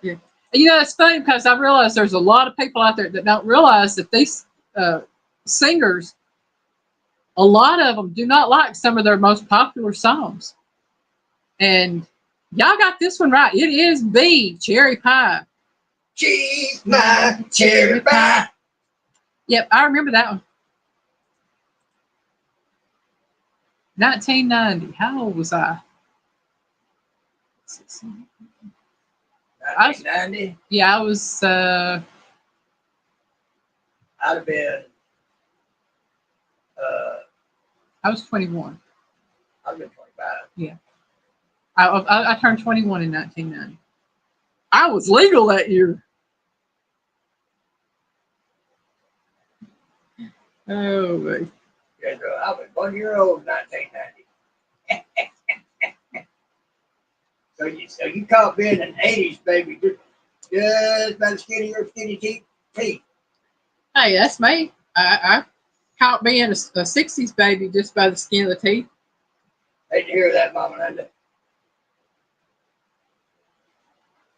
S1: Yeah. You know, it's funny because I realize there's a lot of people out there that don't realize that these singers, a lot of them do not like some of their most popular songs. And y'all got this one right. It is B, cherry pie.
S2: She's my cherry pie.
S1: Yep, I remember that one. 1990. How old was I?
S2: 1990?
S1: Yeah, I was.
S2: I'd have been.
S1: I was 21.
S2: I'd have been 25.
S1: Yeah. I turned 21 in 1990. I was legal that year. Oh, boy.
S2: Yeah, I was 1 year old in 1990. So you caught being an 80s baby just by the skin of your skinny teeth.
S1: Hey, that's me. I caught being a 60s baby just by the skin of the teeth.
S2: Hate to hear that, Mama Linda.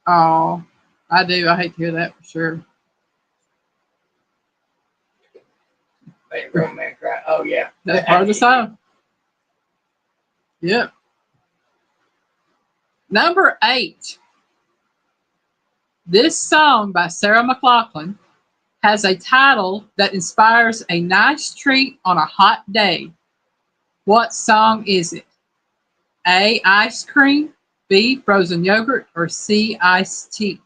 S1: Oh, I do. I hate to hear that for sure.
S2: Made a grown man cry. Oh, yeah.
S1: That's part of the song. Yep. Number 8. This song by Sarah McLachlan has a title that inspires a nice treat on a hot day. What song is it? A. Ice cream. B. Frozen yogurt. Or C. Iced tea.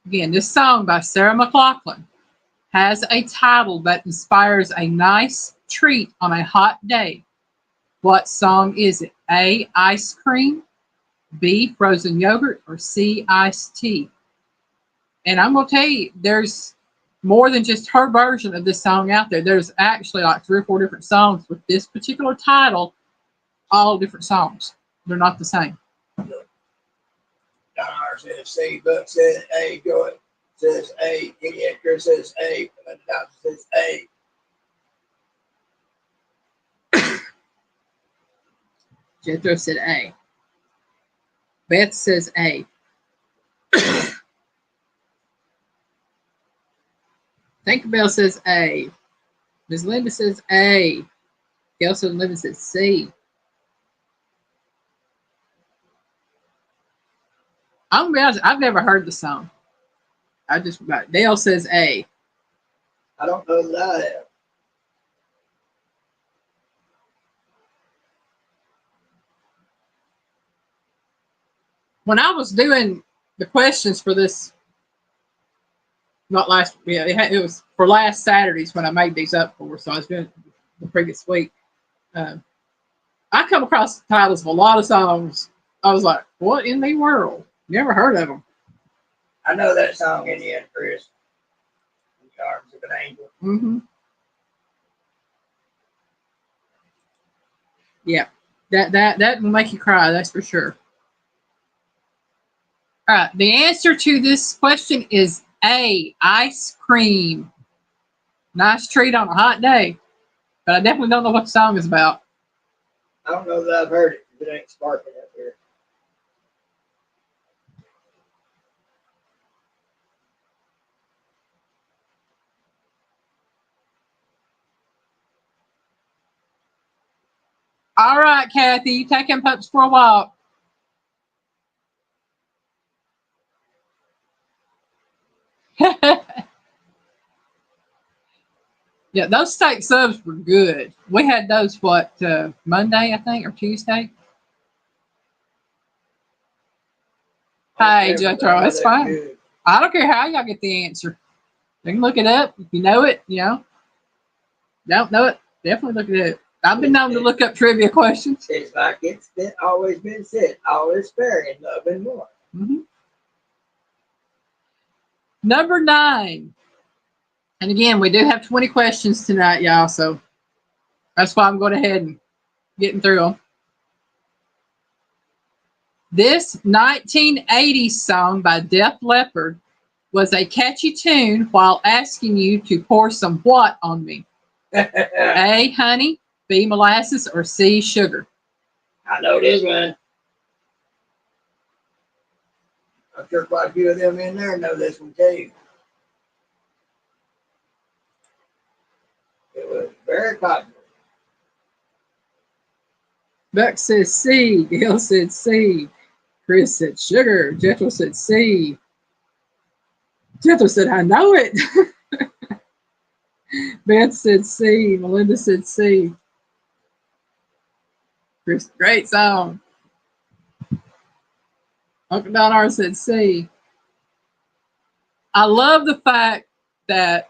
S1: Again, this song by Sarah McLachlan has a title that inspires a nice treat on a hot day. What song is it? A. Ice cream. B. Frozen yogurt. Or C. Iced tea. And I'm going to tell you, there's more than just her version of this song out there. There's actually like 3 or 4 different songs with this particular title, all different songs. They're not the same.
S2: Don says C, Buck says A, Joy says A, Kitty Edgar says A, and the doctor says A.
S1: Jethro said A. Beth says A. Tinkerbell says A. Ms. Linda says A. Gail said Linda says C. I'm gonna be honest, I've never heard the song. Dale says A.
S2: I don't know that I have.
S1: When I was doing the questions for this, not last, yeah, it was for last Saturdays when I made these up for, so I was doing the previous week. I come across the titles of a lot of songs. I was like, what in the world? Never heard of them.
S2: I know that song in the end, Chris. In the Arms of an Angel.
S1: Mm-hmm. Yeah, that will make you cry, that's for sure. All right, the answer to this question is A, ice cream. Nice treat on a hot day. But I definitely don't know what the song is about.
S2: I don't know that I've heard it because it ain't sparkling up here.
S1: All right, Kathy, taking pups for a walk. Yeah, those steak subs were good. We had those, Monday, I think, or Tuesday? Hey, Jethro, it's fine. Good. I don't care how y'all get the answer. You can look it up. If you know it, Don't know it, definitely look it up. I've been known to look up trivia questions.
S2: It's like it's always been said, all is fair in love and war.
S1: Mm-hmm. Number 9. And again, we do have 20 questions tonight, y'all, so that's why I'm going ahead and getting through them. This 1980s song by Def Leppard was a catchy tune while asking you to pour some what on me? A, honey, B, molasses, or C, sugar?
S2: I know this one. I'm sure quite a few of them in there know this one too. It was very popular.
S1: Buck says C. Gail said C. Chris said sugar. Jethro said C. Jethro said, I know it. Beth said C. Melinda said C. Chris, great song. Uncle Don R said C. I love the fact that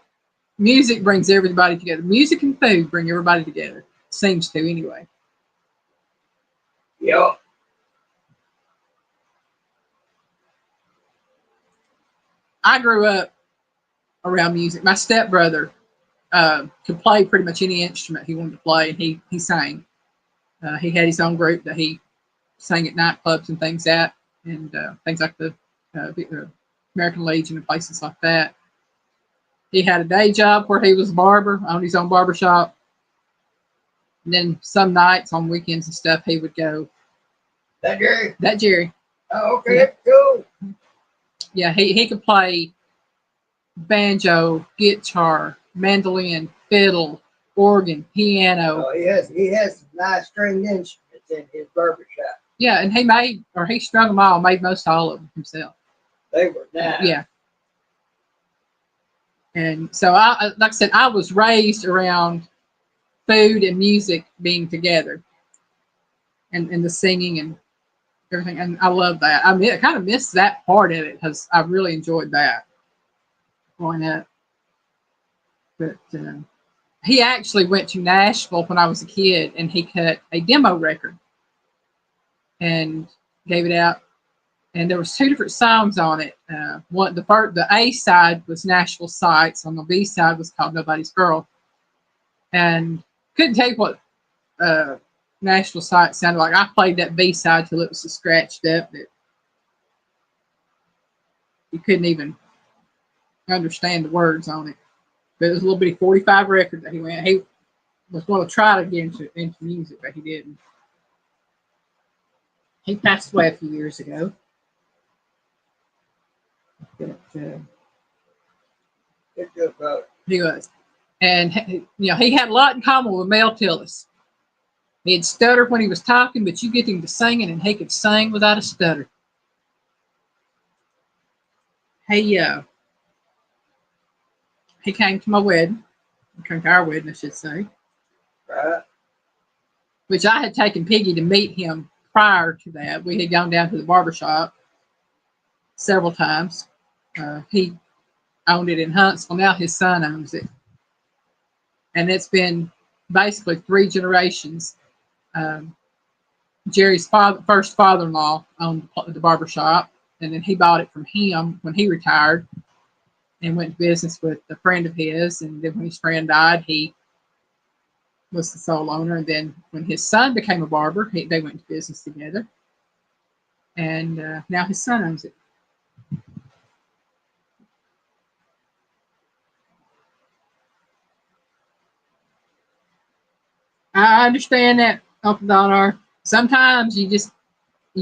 S1: music brings everybody together. Music and food bring everybody together. Seems to, anyway.
S2: Yep.
S1: I grew up around music. My stepbrother could play pretty much any instrument he wanted to play, and he sang. He had his own group that he sang at nightclubs and things at, and things like the American Legion and places like that. He had a day job where he was a barber, owned his own barber shop. And then some nights on weekends and stuff, he would go.
S2: That Jerry?
S1: That Jerry.
S2: Oh, okay, yeah. Cool.
S1: Yeah, he could play banjo, guitar, mandolin, fiddle, organ, piano.
S2: Oh, he has nice stringed instruments in his barber shop.
S1: Yeah, and he strung them all, made most all of them himself.
S2: They were nice.
S1: Yeah. And so like I said, I was raised around food and music being together, and the singing and everything, and I love that. I kind of missed that part of it because I really enjoyed that growing up. But he actually went to Nashville when I was a kid, and he cut a demo record and gave it out. And there was two different songs on it. The A side was Nashville Sights, on the B side was called Nobody's Girl. And couldn't tell you what Nashville Sights sounded like. I played that B side till it was so scratched up that you couldn't even understand the words on it. But it was a little bitty 45 record that he went. He was going to try to get into music, but he didn't. He passed away a few years ago. But, he was. And he had a lot in common with Mel Tillis. He'd stutter when he was talking, but you get him to singing, and he could sing without a stutter. He came to my wedding. He came to our wedding, I should say.
S2: Right.
S1: Which I had taken Piggy to meet him prior to that. We had gone down to the barbershop several times. He owned it in Huntsville. Now his son owns it. And it's been basically 3 generations. Jerry's first father-in-law owned the barbershop, and then he bought it from him when he retired and went to business with a friend of his. And then when his friend died, he was the sole owner. And then when his son became a barber, they went to business together. And now his son owns it. I understand that, Uncle Donar. Sometimes you're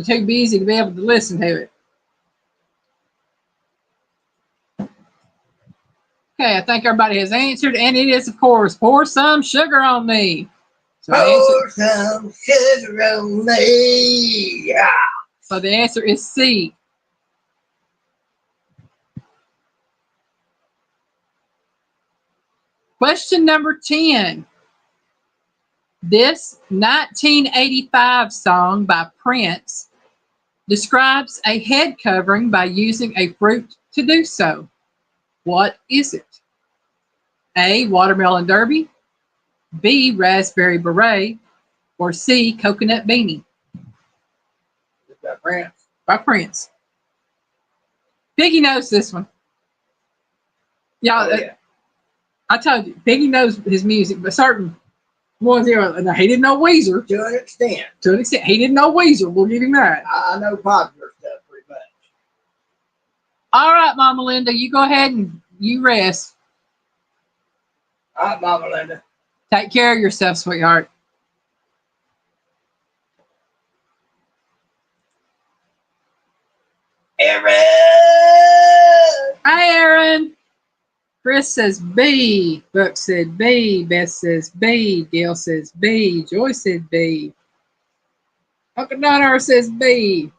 S1: too busy to be able to listen to it. Okay, I think everybody has answered, and it is, of course, pour some sugar on me.
S2: So pour some sugar on me. Yeah.
S1: So the answer is C. Question number 10. This 1985 song by Prince describes a head covering by using a fruit to do so. What is it? A, watermelon derby, B, raspberry beret, or C, coconut beanie?
S2: By Prince.
S1: By Prince. Piggy knows this one. Yeah. I told you, Piggy knows his music, but certain ones here, he didn't know Weezer.
S2: To an extent.
S1: To an extent. He didn't know Weezer. We'll give him that.
S2: I know popular stuff pretty much.
S1: All right, Mama Linda, you go ahead and you rest.
S2: All right, Mama Linda.
S1: Take care of yourself, sweetheart.
S2: Aaron!
S1: Hi, Aaron. Chris says B. Buck said B. Beth says B. Gail says B. Joy said B. Uncle Donar says B.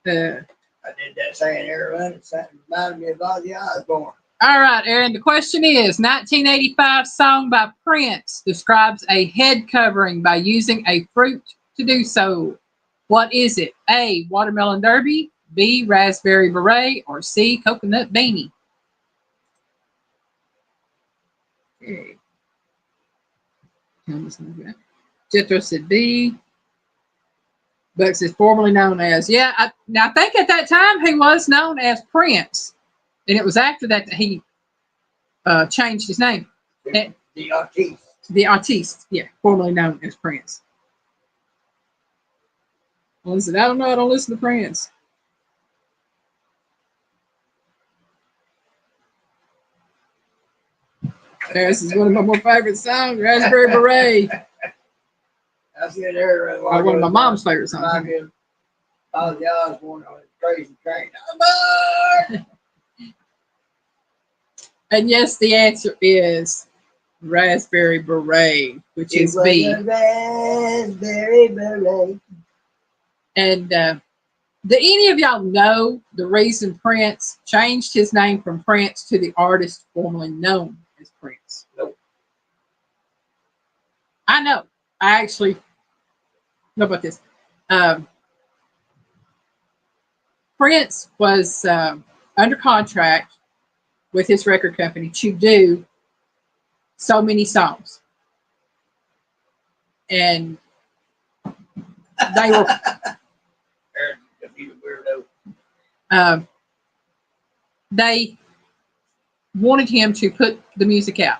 S2: I did that saying Aaron. It reminded me of Ozzy Osbourne.
S1: All right, Aaron. The question is, 1985 song by Prince describes a head covering by using a fruit to do so. What is it? A, watermelon derby, B, raspberry beret, or C, coconut beanie? Okay. Jethro said B. Buck says formerly known as. Yeah, I think at that time he was known as Prince. And it was after that he changed his name.
S2: The artiste.
S1: The artiste, yeah, formerly known as Prince. Listen, I don't know. I don't listen to Prince. This is one of my more favorite songs, Raspberry Beret.
S2: That's good. Aaron.
S1: One of my mom's favorite songs.
S2: Ozzy Osbourne on his crazy train.
S1: And yes, the answer is Raspberry Beret, which is B.
S2: Raspberry Beret.
S1: And do any of y'all know the reason Prince changed his name from Prince to the artist formerly known as Prince?
S2: Nope.
S1: I know. I actually know about this. Prince was under contract with his record company to do so many songs. And they were they wanted him to put the music out.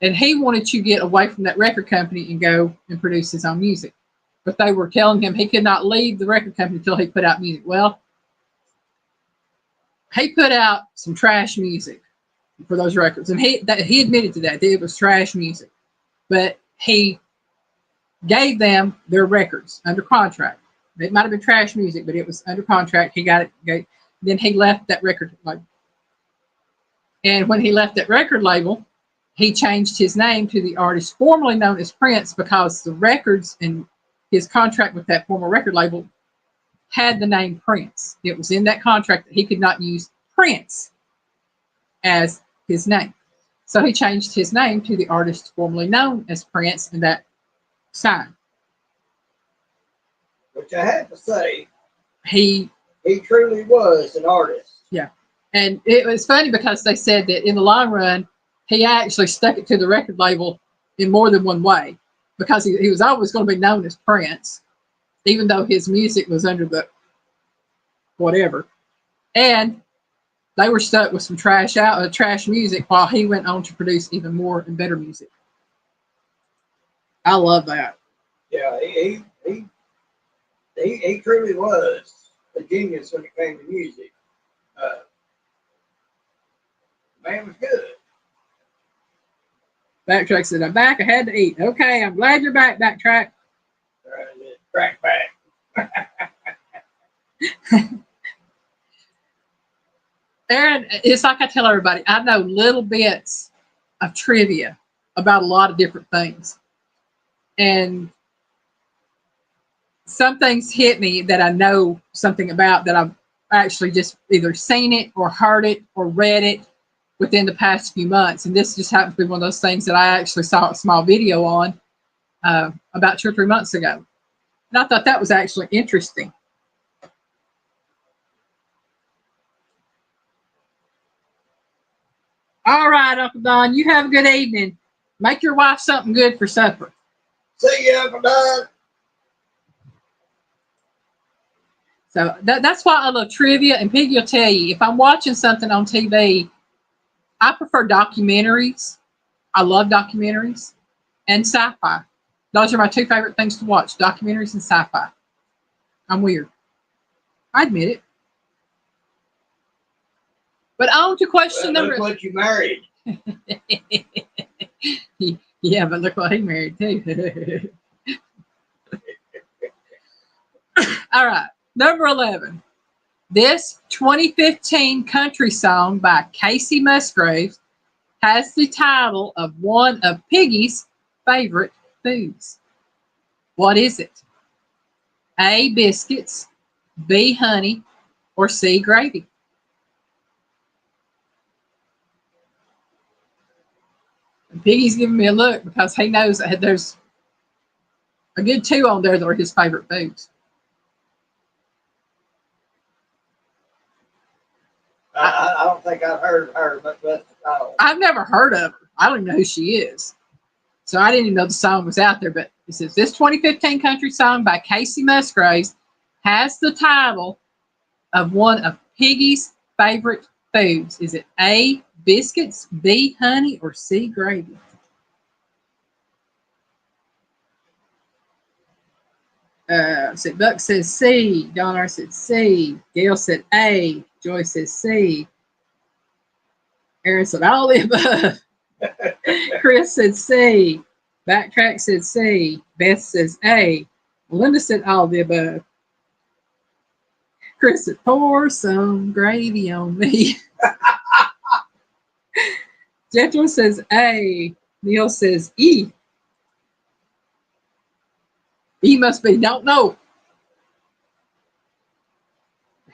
S1: And he wanted to get away from that record company and go and produce his own music. But they were telling him he could not leave the record company until he put out music. Well, he put out some trash music for those records. And he admitted to that it was trash music. But he gave them their records under contract. It might have been trash music, but it was under contract. He got it. Then he left that record label. And when he left that record label, he changed his name to the artist formerly known as Prince because the records and his contract with that former record label had the name Prince. It was in that contract that he could not use Prince as his name. So he changed his name to the artist formerly known as Prince, and that signed.
S2: Which I have to say,
S1: he
S2: truly was an artist.
S1: Yeah. And it was funny because they said that in the long run, he actually stuck it to the record label in more than one way because he was always going to be known as Prince, even though his music was under the whatever. And they were stuck with some trash music while he went on to produce even more and better music. I love that.
S2: Yeah, he truly was a genius when it came to music. Man was good.
S1: Backtrack said, I'm back. I had to eat. Okay, I'm glad you're back, Backtrack.
S2: Crack back.
S1: Aaron, it's like I tell everybody, I know little bits of trivia about a lot of different things. And some things hit me that I know something about that I've actually just either seen it or heard it or read it within the past few months. And this just happens to be one of those things that I actually saw a small video on about 2 or 3 months ago. And I thought that was actually interesting. All right, Uncle Don, you have a good evening. Make your wife something good for supper.
S2: See you, Uncle Don.
S1: So that's why I love trivia. And Piggy will tell you, if I'm watching something on TV, I prefer documentaries. I love documentaries and sci-fi. Those are my 2 favorite things to watch, documentaries and sci-fi. I'm weird. I admit it. But on to question number...
S2: Look what you married.
S1: Yeah, but look what he married too. All right, number 11. This 2015 country song by Casey Musgraves has the title of one of Piggy's favorite foods. What is it? A, biscuits, B, honey, or C, gravy? And Piggy's giving me a look because he knows that there's a good 2 on there that are his favorite foods.
S2: I don't think I've heard of her, but
S1: I've never heard of her. I don't even know who she is. So I didn't even know the song was out there. But it says, this 2015 country song by Casey Musgraves has the title of one of Piggy's favorite foods. Is it A, biscuits, B, honey, or C, gravy? Buck says C. Donner said C. Gail said A. Joy says C. Aaron said all the above. Chris said C. Backtrack said C. Beth says A. Linda said all the above. Chris said, pour some gravy on me. Jethro says A. Neil says E. E must be don't know.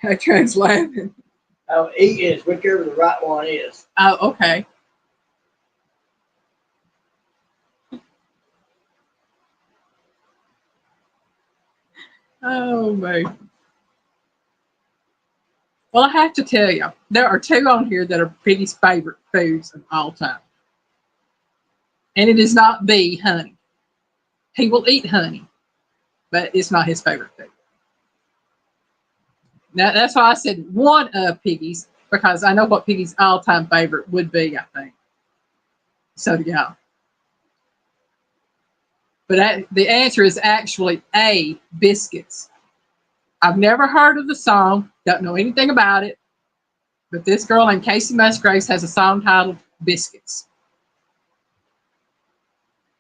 S1: Backtrack's laughing.
S2: Oh, E is whichever the right one is.
S1: Oh, okay. Oh, man. Well, I have to tell you, there are two on here that are Piggy's favorite foods of all time. And it is not B, honey. He will eat honey, but it's not his favorite food. Now, that's why I said one of Piggy's, because I know what Piggy's all-time favorite would be, I think. So, yeah. But the answer is actually A, biscuits. I've never heard of the song, don't know anything about it, but this girl named Casey Musgraves has a song titled Biscuits.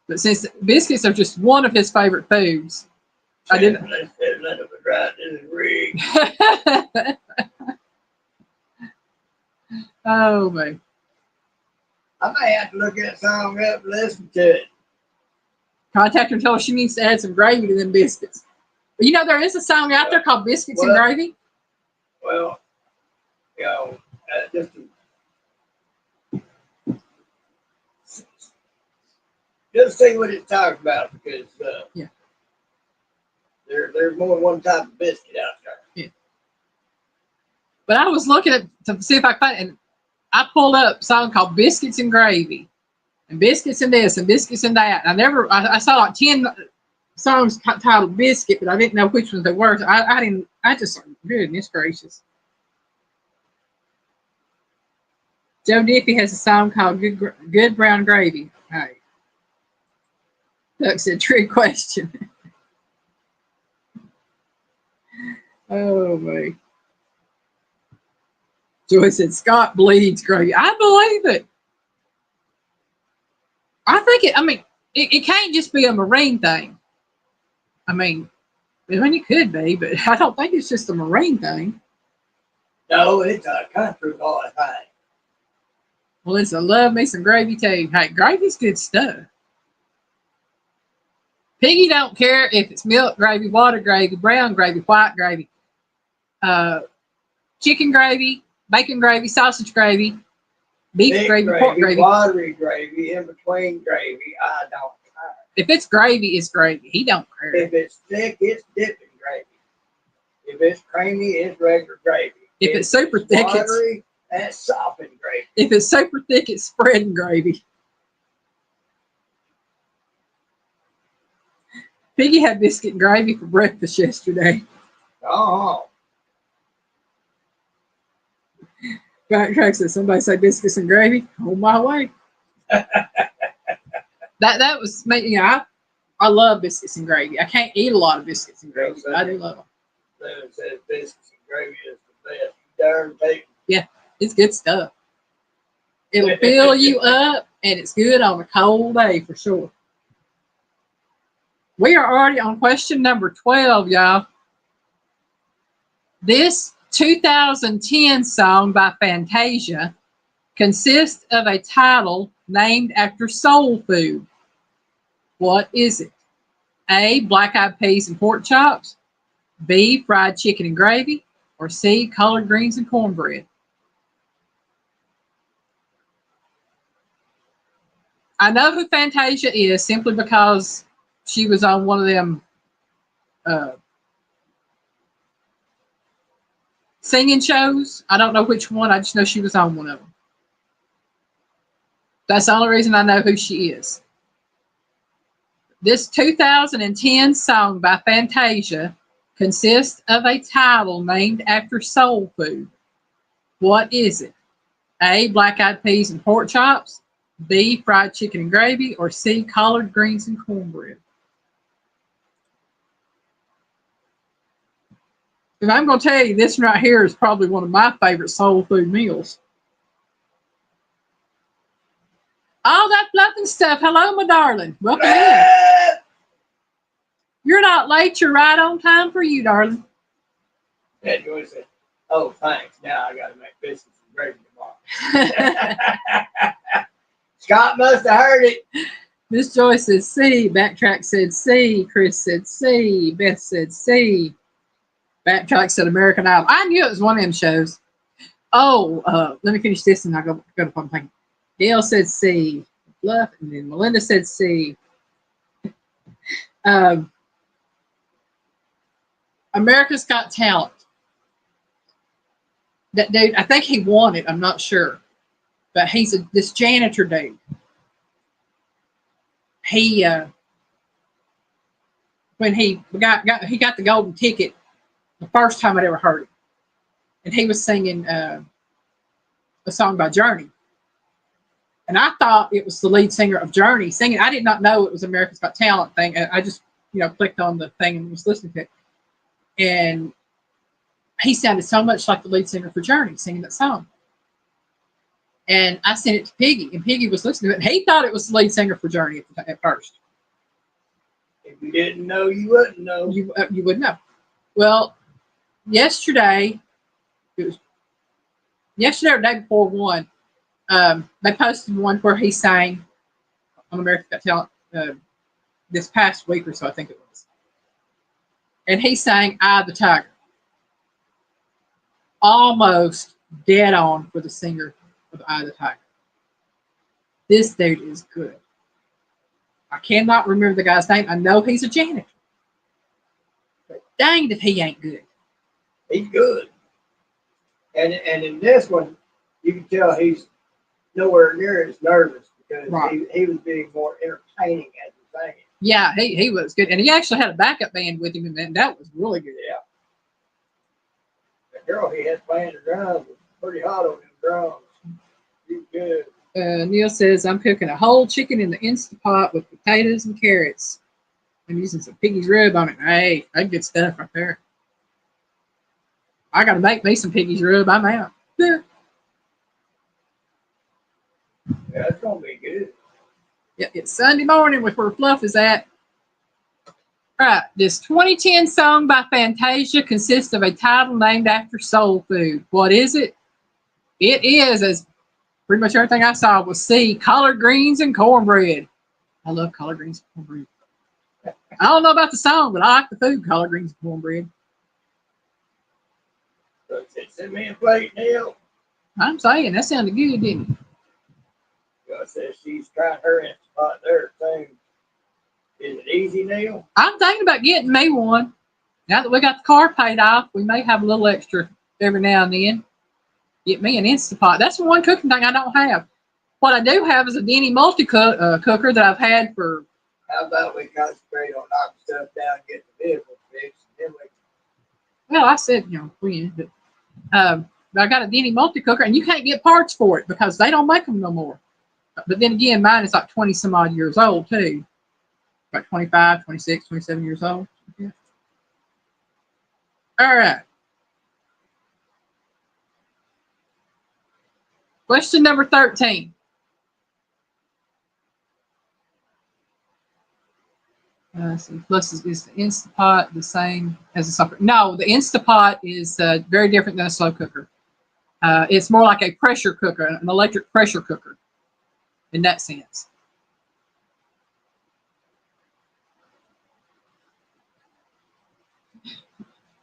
S1: But since biscuits are just one of his favorite foods, I didn't. Oh, man.
S2: I may have to look that song up and listen to it.
S1: Contact her and tell her she needs to add some gravy to them biscuits. You know, there is a song out there called Biscuits and Gravy.
S2: Well, just see what it's talking about, because there's more than one type of biscuit out there.
S1: Yeah. But I was looking to see if I could find it, and I pulled up a song called Biscuits and Gravy, and biscuits and this, and biscuits and that. I saw like 10 songs titled Biscuit, but I didn't know which ones they were. So I just, goodness gracious. Joe Diffie has a song called Good Brown Gravy. All right. Doug said, trick question. Oh, man. Joy said, Scott bleeds gravy. I believe it. I think it can't just be a marine thing. It could be, but I don't think it's just a marine thing.
S2: No, it's a country boy thing.
S1: Well, it's a love me some gravy too. Hey, gravy's good stuff. Piggy don't care if it's milk gravy, water gravy, brown gravy, white gravy, chicken gravy, bacon gravy, sausage gravy, beef gravy, pork gravy.
S2: Watery gravy, in between gravy, I don't care.
S1: If it's gravy, it's gravy. He don't care.
S2: If it's thick, it's dipping gravy. If it's creamy, it's regular gravy.
S1: If it's super thick,
S2: watery, that's softened gravy.
S1: If it's super thick, it's spreading gravy. Piggy had biscuit and gravy for breakfast yesterday.
S2: Oh.
S1: Backtrack said, somebody say biscuits and gravy. On my way. that was me. I love biscuits and gravy. I can't eat a lot of biscuits and gravy, but I do love them.
S2: It says biscuits and gravy is the best. Darn bacon.
S1: Yeah, it's good stuff. It'll fill you up, and it's good on a cold day for sure. We are already on question number 12, y'all. This 2010 song by Fantasia consists of a title named after soul food. What is it? A, black-eyed peas and pork chops, B, fried chicken and gravy, or C, collard greens and cornbread? I know who Fantasia is simply because she was on one of them singing shows. I don't know which one. I just know she was on one of them. That's the only reason I know who she is. This 2010 song by Fantasia consists of a title named after soul food. What is it? A, black-eyed peas and pork chops, B, fried chicken and gravy, or C, collard greens and cornbread? And I'm going to tell you, this right here is probably one of my favorite soul food meals. All that fluffing stuff. Hello, my darling. Welcome in. You're not late. You're right on time for you, darling.
S2: Yeah, Joy said, oh, thanks. Now I got to make biscuits and gravy tomorrow. Scott must have heard it.
S1: Miss Joyce said C. Backtrack said C. Chris said C. Beth said C. Backtrack said American Idol. I knew it was one of them shows. Oh, let me finish this and I'll go to one thing. Gail said C. Bluff, and then Melinda said C. Um, America's Got Talent. That dude, I think he won it. I'm not sure, but he's this janitor dude. He when he got the golden ticket the first time I'd ever heard it, and he was singing a song by Journey, and I thought it was the lead singer of Journey singing. I did not know it was America's Got Talent thing. I just clicked on the thing and was listening to it, and he sounded so much like the lead singer for Journey singing that song. And I sent it to Piggy, and Piggy was listening to it, and he thought it was the lead singer for Journey at first.
S2: If you didn't know, you wouldn't know.
S1: You wouldn't know. Well, yesterday, it was yesterday or the day before one, they posted one where he sang on America's Got Talent this past week or so, I think it was. And he sang Eye of the Tiger. Almost dead on for the singer of Eye of the Tiger. This dude is good. I cannot remember the guy's name. I know he's a janitor. But danged if he ain't good.
S2: He's good. And in this one, you can tell he's nowhere near as nervous because he was being more entertaining as he sang it.
S1: Yeah, he was good. And he actually had a backup band with him, and that was really good.
S2: Yeah. The girl he had playing the drums was pretty hot on them drums. He's good.
S1: Neil says, I'm cooking a whole chicken in the Instapot with potatoes and carrots. I'm using some piggy's rub on it. Hey, that's good stuff right there. I got to make me some piggy's rub. I'm out.
S2: Yeah, it's going to be good.
S1: Yeah, it's Sunday morning with where Fluff is at. All right, this 2010 song by Fantasia consists of a title named after soul food. What is it? It is, as pretty much everything I saw was C, collard greens and cornbread. I love collard greens and cornbread. I don't know about the song, but I like the food, collard greens and cornbread.
S2: So send me a plate, Neil.
S1: I'm saying, that sounded good, didn't it?
S2: God says she's trying her Instapot there thing. Is it easy, Neil?
S1: I'm thinking about getting me one. Now that we got the car paid off, we may have a little extra every now and then. Get me an Instapot. That's the one cooking thing I don't have. What I do have is a Denny multi-cooker that I've had for...
S2: How about we concentrate on knocking stuff down and getting the vehicle fixed? And then
S1: Well, I said, when, but I got a Denny multi-cooker, and you can't get parts for it because they don't make them no more. But then again, mine is like 20 some odd years old, too. About 25, 26, 27 years old. Yeah. All right. Question number 13. So plus is the Instapot the same as a slow cooker? No, the Instapot is very different than a slow cooker. It's more like a pressure cooker, an electric pressure cooker in that sense.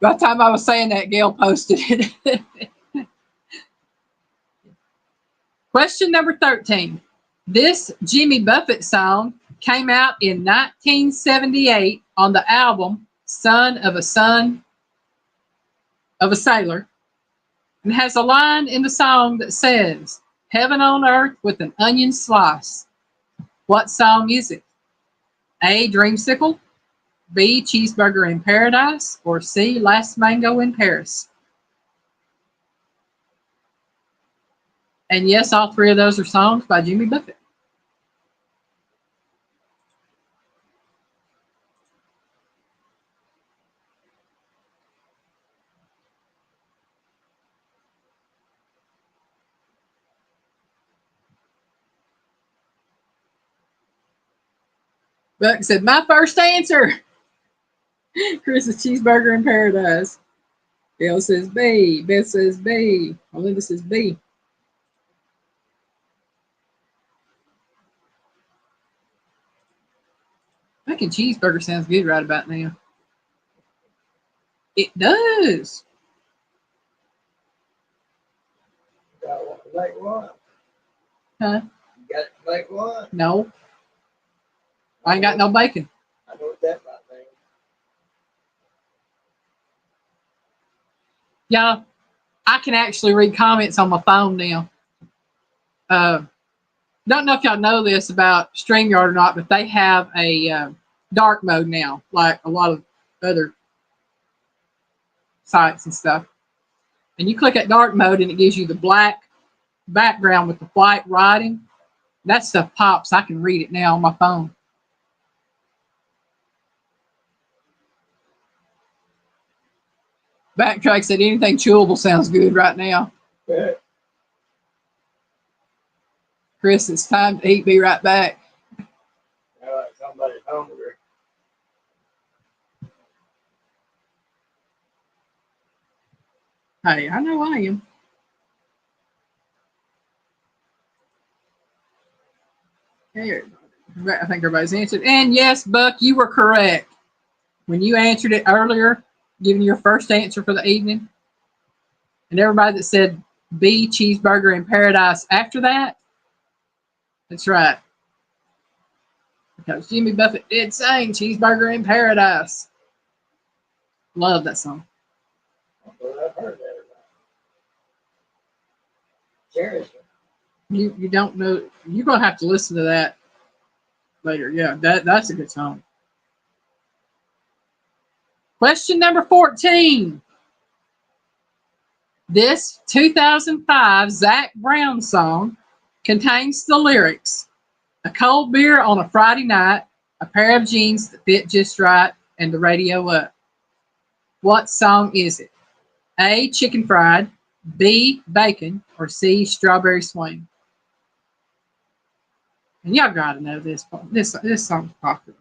S1: By the time I was saying that, Gail posted it. Question number 13. This Jimmy Buffett song came out in 1978 on the album Son of a Sailor, and has a line in the song that says, Heaven on earth with an onion slice. What song is it? A, Dreamsicle, B, Cheeseburger in Paradise, or C, Last Mango in Paris? And yes, all three of those are songs by Jimmy Buffett. Buck said, my first answer. Chris is Cheeseburger in Paradise. Bill says B. Beth says B. Melinda says B. Making cheeseburger sounds good right about now. It does.
S2: Got to make one.
S1: Huh?
S2: You got to make one.
S1: No, I ain't got no bacon.
S2: I know what that might mean.
S1: Yeah, I can actually read comments on my phone now. Uh, don't know if y'all know this about StreamYard or not, but they have a dark mode now, like a lot of other sites and stuff. And you click at dark mode and it gives you the black background with the white writing. That stuff pops. I can read it now on my phone. Backtrack said anything chewable sounds good right now.
S2: Yeah.
S1: Chris, it's time to eat. Be right back.
S2: All right, somebody's hungry.
S1: Hey, I know I am. Hey, I think everybody's answered. And yes, Buck, you were correct. When you answered it earlier, giving your first answer for the evening, and everybody that said B, cheeseburger in paradise after that, that's right. Because Jimmy Buffett did sing cheeseburger in paradise. Love that song.
S2: Well, I've heard that about. Seriously.
S1: You don't know. You're gonna have to listen to that later. Yeah, that's a good song. Question number 14. This 2005 Zac Brown song contains the lyrics: a cold beer on a Friday night, a pair of jeans that fit just right, and the radio up. What song is it? A, Chicken Fried, B, Bacon, or C, Strawberry Swing? And y'all gotta know this. This song's popular.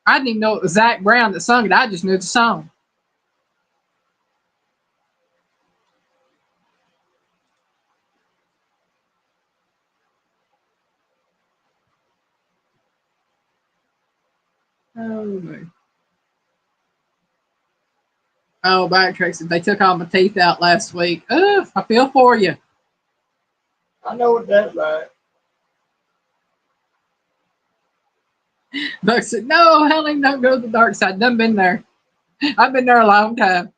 S1: I didn't even know it was Zac Brown that sung it. I just knew the song. Oh, man. Oh, backtracks. They took all my teeth out last week. Ugh, I feel for you.
S2: I know what that's like.
S1: Buck said, no, Helen, don't go to the dark side. Done been there. I've been there a long time.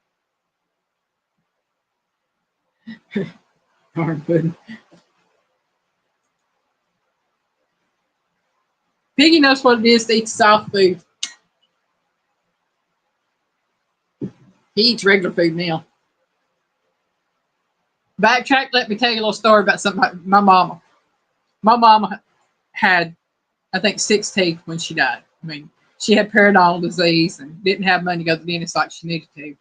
S1: Darn pudding. Piggy knows what it is to eat soft food. He eats regular food now. Backtrack, let me tell you a little story about something about my mama. My mama had, I think, 6 teeth when she died. I mean, she had periodontal disease and didn't have money to go to the dentist like she needed to.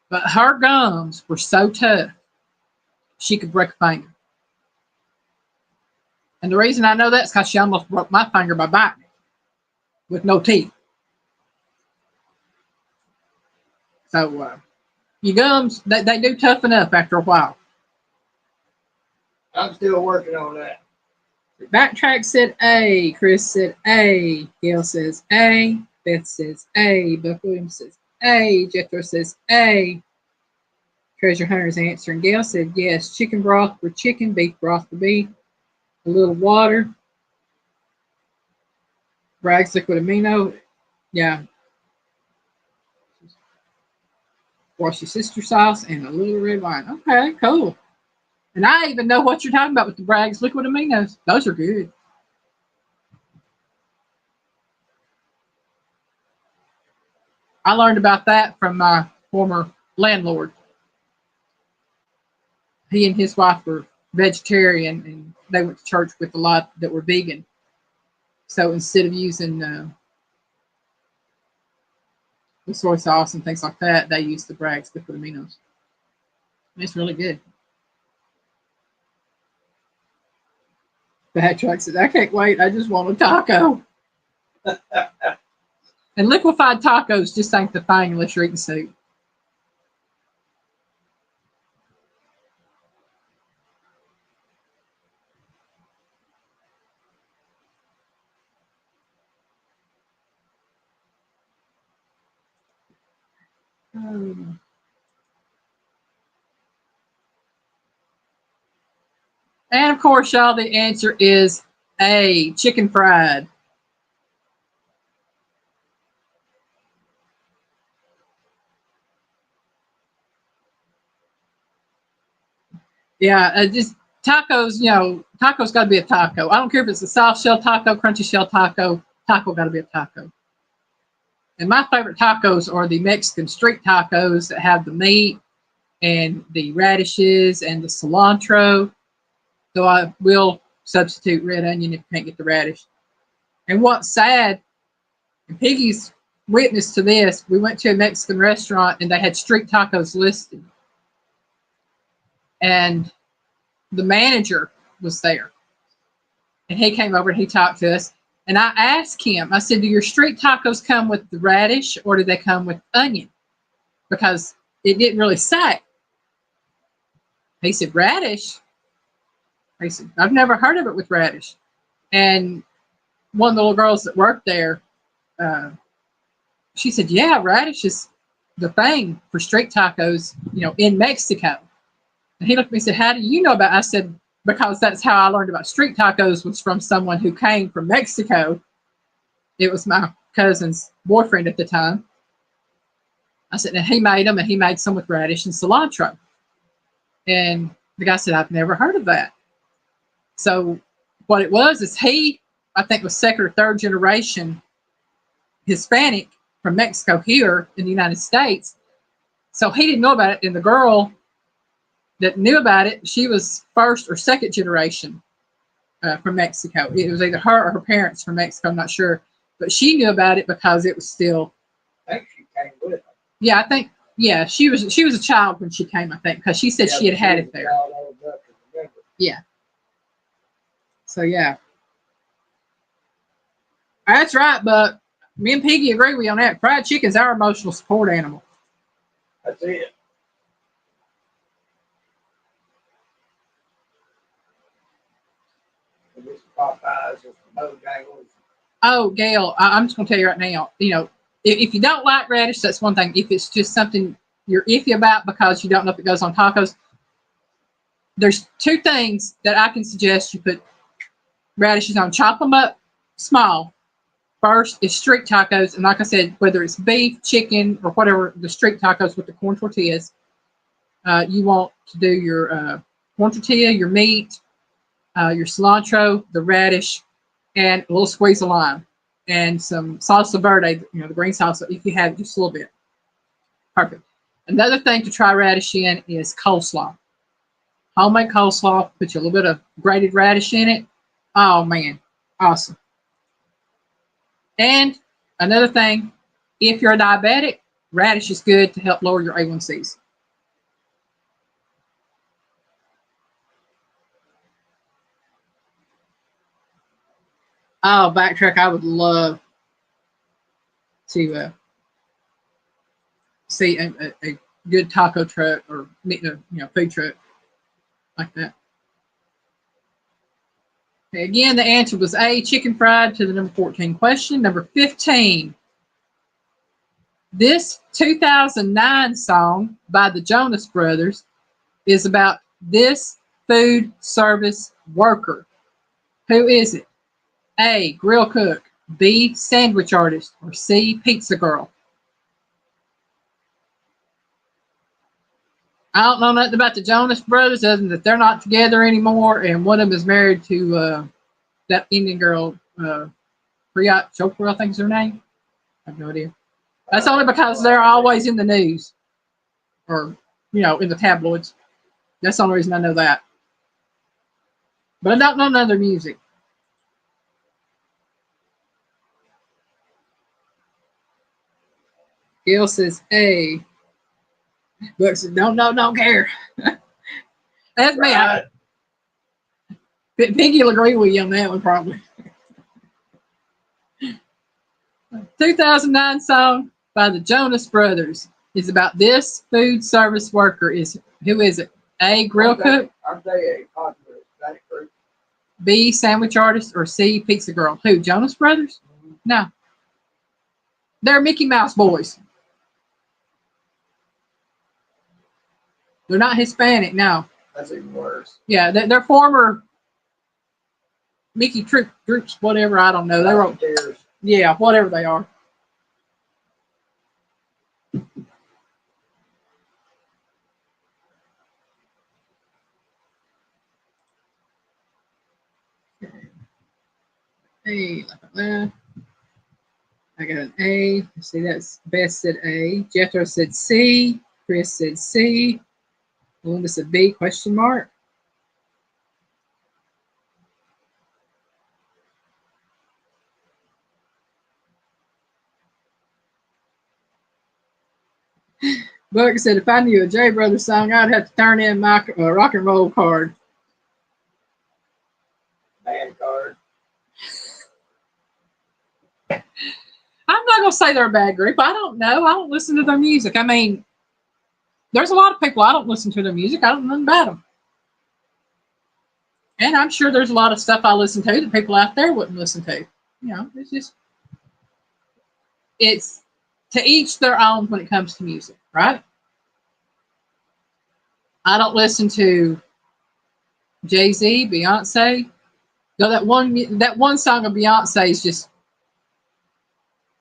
S1: But her gums were so tough, she could break a finger. And the reason I know that is because she almost broke my finger by biting it with no teeth. So your gums, they do toughen up after a while.
S2: I'm still working on that.
S1: Backtrack said A. Chris said A. Gail says A. Beth says A. Buck Williams says A. Jethro says A. Treasure Hunter's answering. Gail said yes. Chicken broth for chicken, beef broth for beef, a little water. Bragg's liquid amino. Yeah. Wash your sister sauce and a little red wine. Okay, cool. And I even know what you're talking about with the Bragg's liquid aminos. Those are good. I learned about that from my former landlord. He and his wife were vegetarian and they went to church with a lot that were vegan. So instead of using the soy sauce and things like that, they used the Bragg's liquid aminos. And it's really good. Backtrack says, I can't wait. I just want a taco. And liquefied tacos just ain't the thing unless you're eating soup. Hmm. And of course, y'all, the answer is A, chicken fried. Yeah, just tacos, tacos got to be a taco. I don't care if it's a soft shell taco, crunchy shell taco, taco got to be a taco. And my favorite tacos are the Mexican street tacos that have the meat and the radishes and the cilantro. So I will substitute red onion if you can't get the radish. And what's sad, and Piggy's witness to this, we went to a Mexican restaurant and they had street tacos listed. And the manager was there. And he came over and he talked to us. And I asked him, I said, do your street tacos come with the radish or do they come with onion? Because it didn't really say. He said, radish? He said, I've never heard of it with radish. And one of the little girls that worked there, she said, yeah, radish is the thing for street tacos, in Mexico. And he looked at me and said, how do you know about it? I said, because that's how I learned about street tacos was from someone who came from Mexico. It was my cousin's boyfriend at the time. I said, and he made them, and he made some with radish and cilantro. And the guy said, I've never heard of that. So what it was is he, I think, was second or third generation Hispanic from Mexico here in the United States. So he didn't know about it. And the girl that knew about it, she was first or second generation from Mexico. It was either her or her parents from Mexico, I'm not sure. But she knew about it because it was still.
S2: I think she came with her.
S1: Yeah, I think. Yeah, she was a child when she came, I think, because she said she had it there. Yeah. So yeah, that's right. But me and Piggy agree with you on that. Fried chicken's our emotional support animal.
S2: That's it. This Popeyes or Bojangles.
S1: Oh, Gail, I'm just going to tell you right now. If you don't like radish, that's one thing. If it's just something you're iffy about because you don't know if it goes on tacos, there's two things that I can suggest you put radishes on. Chop them up small. First is street tacos, and like I said, whether it's beef, chicken, or whatever, the street tacos with the corn tortillas, you want to do your corn tortilla, your meat, your cilantro, the radish, and a little squeeze of lime, and some salsa verde, the green salsa, if you have just a little bit. Perfect. Another thing to try radish in is coleslaw. Homemade coleslaw, put you a little bit of grated radish in it. Oh man, awesome. And another thing, if you're a diabetic, radish is good to help lower your A1Cs. Oh, backtrack. I would love to see a good taco truck or food truck like that. Okay, again, the answer was A, chicken fried, to the number 14 question. Number 15. This 2009 song by the Jonas Brothers is about this food service worker. Who is it? A, grill cook, B, sandwich artist, or C, pizza girl? I don't know nothing about the Jonas Brothers other than that they're not together anymore, and one of them is married to that Indian girl, Priyat Chopra, I think is her name. I have no idea. That's only because they're always in the news or, in the tabloids. That's the only reason I know that. But I don't know none of their music. Gail says A. Buck says, don't care. That's me.
S2: Right.
S1: Pinky will agree with you on that one, probably. 2009 song by the Jonas Brothers is about this food service worker. Who is it? A, grill cook,
S2: Aren't they a popular Hispanic group?
S1: B, sandwich artist, or C, pizza girl? Who? Jonas Brothers? No. They're Mickey Mouse boys. They're not Hispanic, no.
S2: That's even worse.
S1: Yeah, they're former Mickey Droops, whatever. I don't know. They were, yeah, whatever they are. A, like that. I got an A. See, that's Beth said A. Jethro said C. Chris said C. Melinda said B, question mark. Buck said, if I knew a J Brothers song, I'd have to turn in my rock and roll card.
S2: Band card.
S1: I'm not going to say they're a bad group. I don't know. I don't listen to their music. I mean, there's a lot of people I don't listen to their music. I don't know nothing about them. And I'm sure there's a lot of stuff I listen to that people out there wouldn't listen to. You know, it's to each their own when it comes to music, right? I don't listen to Jay-Z, Beyonce. No, that one song of Beyonce is just,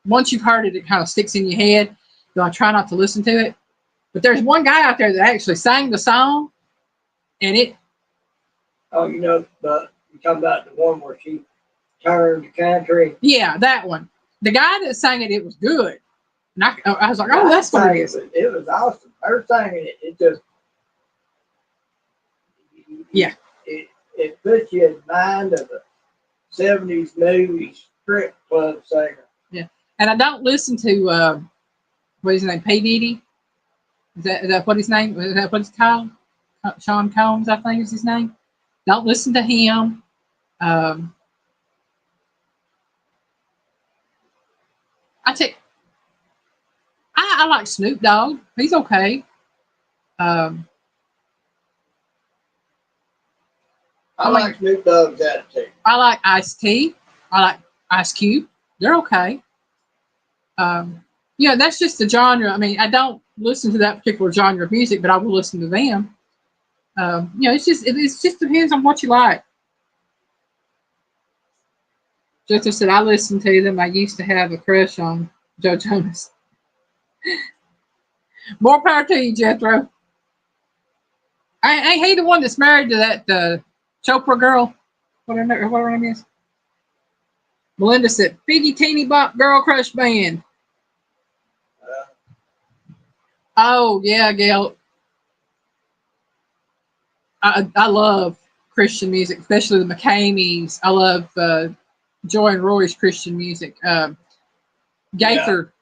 S1: once you've heard it, it kind of sticks in your head. So I try not to listen to it. But there's one guy out there that actually sang the song, and it.
S2: Oh, you know, but you're talking about the one where she turned country.
S1: Yeah, that one. The guy that sang it, it was good. And I was like, oh, that's what it is.
S2: It was awesome. Her singing it just.
S1: Yeah.
S2: It puts you in mind of a 70s movie strip club singer.
S1: Yeah. And I don't listen to, what is his name, P. Diddy? Is that what his name? Is that what it's called? Sean Combs, I think is his name. Don't listen to him. I like Snoop Dogg. He's okay.
S2: I like Snoop Dogg's attitude.
S1: I like Ice-T. I like Ice Cube. They're okay. Yeah, that's just the genre. I mean, I don't listen to that particular genre of music, but I will listen to them. You know, it just depends on what you like. Just I said, I listen to them. I used to have a crush on Joe Jonas. More power to you, Jethro. Ain't he the one that's married to that Chopra girl? Whatever her name is. Melinda said, Figgy Teeny Bop Girl Crush Band. Oh, yeah, Gail. I love Christian music, especially the McCameys. I love Joy and Roy's Christian music. Gaither,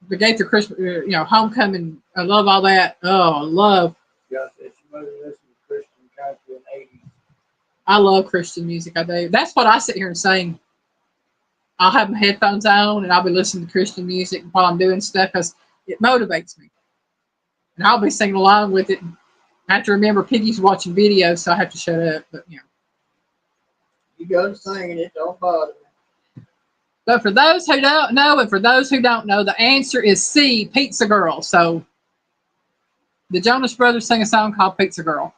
S1: the Gaither Christmas, you know, Homecoming. I love all that. Oh, I love.
S2: Yeah, if you want to listen to Christian country in the 80s.
S1: I love Christian music. I do. That's what I sit here and sing. I'll have my headphones on and I'll be listening to Christian music while I'm doing stuff because it motivates me. And I'll be singing along with it. I have to remember Piggy's watching videos, so I have to shut up. But you know,
S2: you go to singing, it don't bother me.
S1: But for those who don't know, and for those who don't know, the answer is C, Pizza Girl. So the Jonas Brothers sing a song called Pizza Girl.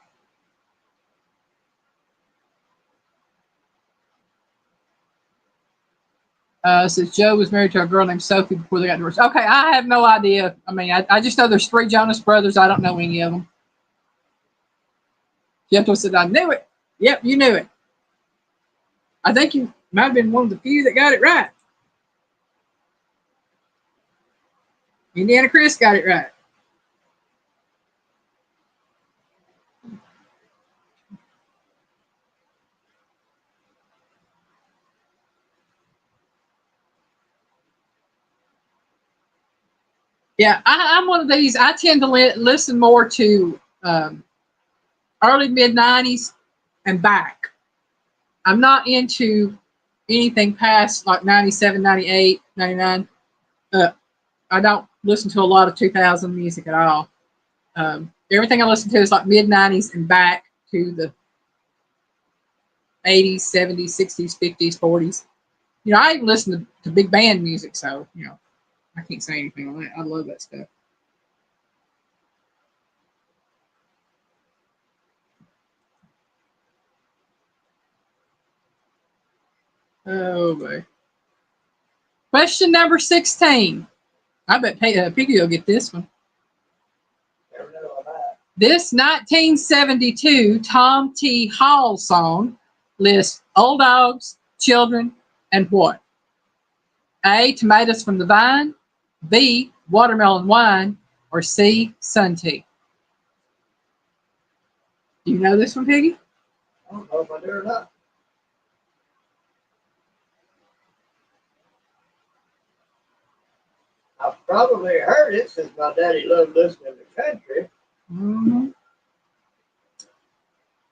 S1: Says Joe was married to a girl named Sophie before they got divorced. Okay, I have no idea. I mean, I just know there's 3 Jonas Brothers. I don't know any of them. Jethro said, I knew it. Yep, you knew it. I think you might have been one of the few that got it right. Indiana Chris got it right. Yeah, I'm one of these. I tend to listen more to early mid-90s and back. I'm not into anything past like 97, 98, 99. I don't listen to a lot of 2000 music at all. Everything I listen to is like mid-90s and back to the 80s, 70s, 60s, 50s, 40s. You know, I even listen to big band music, so, you know, I can't say anything on that. I love that stuff. Oh, boy. Question number 16. I bet Piggy will get this one.
S2: Never know on that.
S1: This 1972 Tom T. Hall song lists old dogs, children, and what? A. Tomatoes from the vine. B. Watermelon wine. Or C. Sun tea. Do you know this one, Piggy?
S2: I don't know if I do or not. I've probably heard it since my daddy loved listening to country.
S1: Mm-hmm.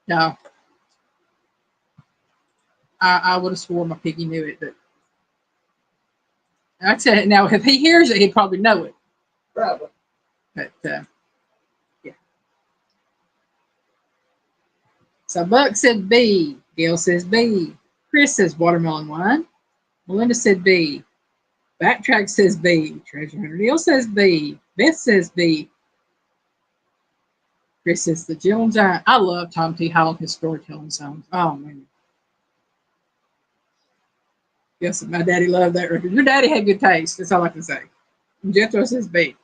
S1: No. I would have sworn my Piggy knew it, but like I said, now if he hears it, he'd probably know it.
S2: Probably.
S1: But yeah. So Buck said B. Gail says B. Chris says watermelon wine. Melinda said B. Backtrack says B. Treasure Hunter Neil says B. Beth says B. Chris says the Gentle Giant. I love Tom T. Hall and his storytelling songs. Oh man. Yes, my daddy loved that record. Your daddy had good taste. That's all I can say. And Jethro says B.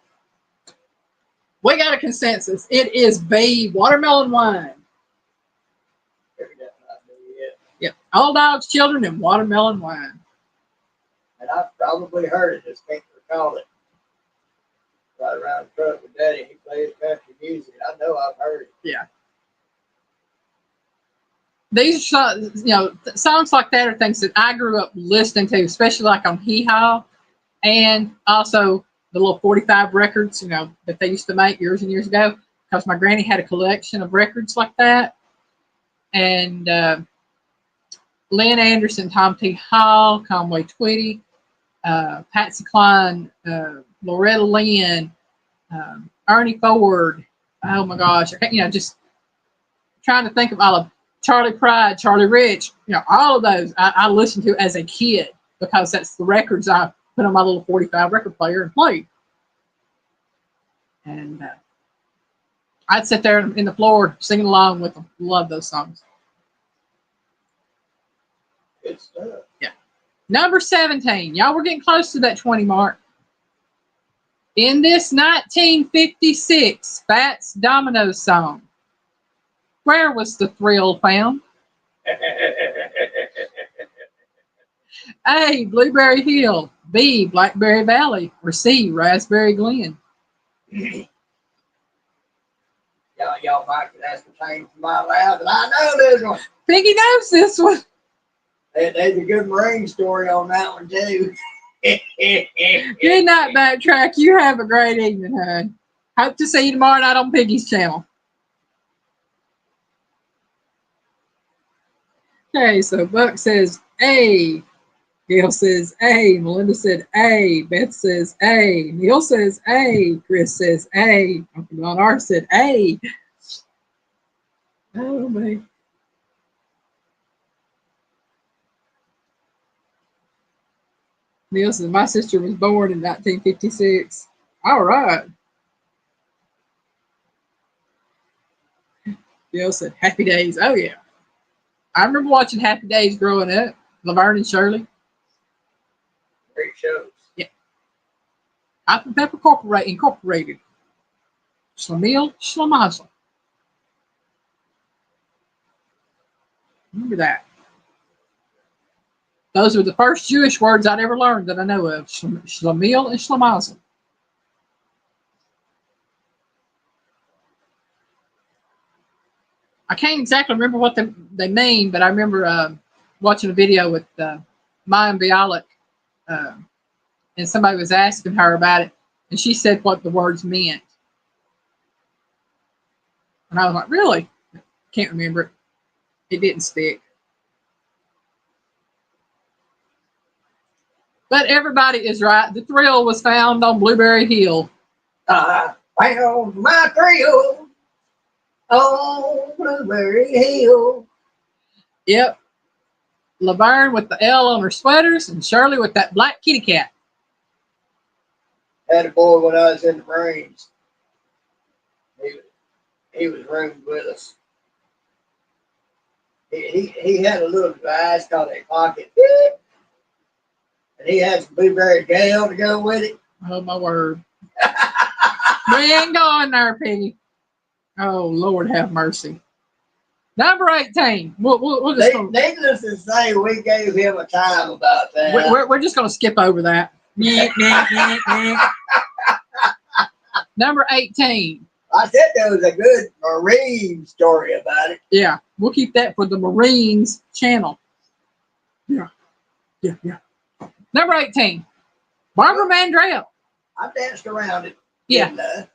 S1: We got a consensus. It is B. Watermelon wine. Yep. Old dogs, children, and watermelon wine.
S2: And I've probably heard it, just can't recall it. Right around the truck with Daddy, he plays country music. I know I've heard it.
S1: Yeah. These songs like that are things that I grew up listening to, especially like on Hee Haw, and also the little 45 records, that they used to make years and years ago, because my granny had a collection of records like that. And Lynn Anderson, Tom T. Hall, Conway Twitty, Patsy Cline, Loretta Lynn, Ernie Ford. Oh my gosh, just trying to think of all of Charlie Pride, Charlie Rich. All of those I listened to as a kid because that's the records I put on my little 45 record player and played. And I'd sit there in the floor singing along with them. Love those songs.
S2: Good stuff.
S1: Yeah. Number 17. Y'all were getting close to that 20 mark. In this 1956 Fats Dominoes song, where was the thrill found? A. Blueberry Hill. B. Blackberry Valley. Or C. Raspberry Glen.
S2: Y'all might could ascertain from my loud, but I know this one.
S1: Piggy knows this one.
S2: There's a good Marine story on that one, too.
S1: Good night, Backtrack. You have a great evening, hon. Hope to see you tomorrow night on Piggy's channel. Okay, so Buck says A. Gail says A. Melinda said A. Beth says A. Neil says A. Chris says A. Uncle Don R said A. Oh, man. Neil says, my sister was born in 1956. All right. Gail said, Happy Days. Oh, yeah. I remember watching Happy Days growing up. Laverne and Shirley.
S2: Great shows.
S1: Yeah. Alpha Pepper Incorporated. Schlemiel, Schlemazel. Remember that. Those were the first Jewish words I'd ever learned that I know of. Schlemiel and Schlemazel. I can't exactly remember what they mean, but I remember watching a video with Mayim Bialik, and somebody was asking her about it, and she said what the words meant. And I was like, really? Can't remember it. It didn't stick. But everybody is right. The thrill was found on Blueberry Hill.
S2: I found my thrill on Blueberry Hill.
S1: Yep. Laverne with the L on her sweaters and Shirley with that black kitty cat.
S2: Had a boy when I was in the Marines. He was rooming with us. He had a little device called a pocket. And he had some blueberry gel to go with it.
S1: Oh, my word. We ain't going there, Piggy. Oh, Lord have mercy. Number 18. We'll just
S2: Needless to say, we gave him a time about that.
S1: we're just going to skip over that. Number 18.
S2: I said there was a good Marine story about it.
S1: Yeah, we'll keep that for the Marines channel. Yeah. Number 18. Barbara Mandrell.
S2: I danced around it.
S1: Yeah.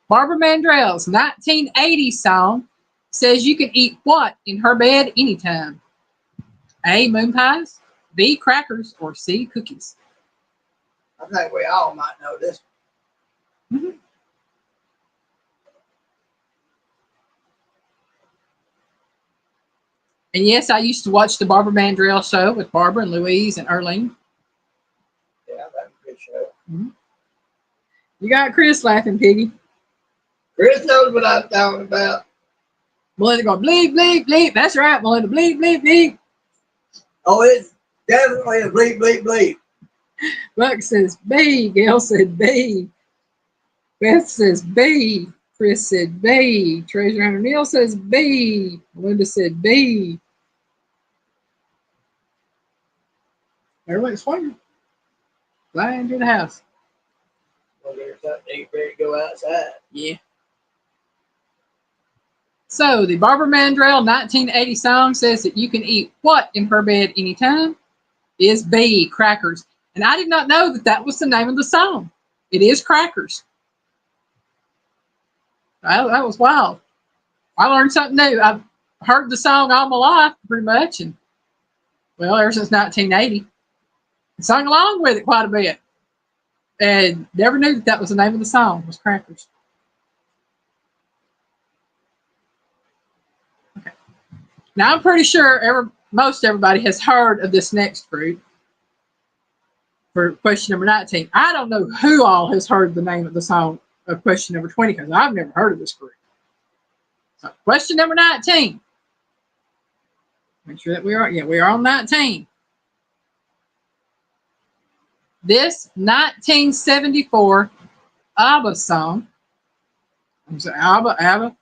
S1: Barbara Mandrell's 1980 song says you can eat what in her bed anytime? A, moon pies, B, crackers, or C, cookies.
S2: I think we all might know this.
S1: Mm-hmm. And yes, I used to watch the Barbara Mandrell show with Barbara and Louise and Erlene.
S2: Yeah, that's a good show.
S1: Mm-hmm. You got Chris laughing, Piggy.
S2: Chris knows what I'm talking about.
S1: Melinda going, bleep, bleep, bleep. That's right, Melinda, bleep, bleep, bleep.
S2: Oh, it's definitely a bleep, bleep, bleep.
S1: Buck says B. Gail said B. Beth says B. Chris said B. Treasure Hunter Neil says B. Melinda said B. Everybody's swinging. Flying through the house.
S2: Well, there's something you better go outside.
S1: Yeah. So the Barbara Mandrell 1980 song says that you can eat what in her bed anytime? Is B, crackers. And I did not know that that was the name of the song. It is crackers. That was wild. I learned something new. I've heard the song all my life, pretty much, and well, ever since 1980, I sung along with it quite a bit, and never knew that that was the name of the song. Was crackers. Okay. Now I'm pretty sure most everybody has heard of this next group. For question number 19, I don't know who all has heard the name of the song of question number 20 because I've never heard of this group. So question number 19. Make sure that we are on 19. This 1974 ABBA song. I'm sorry, ABBA.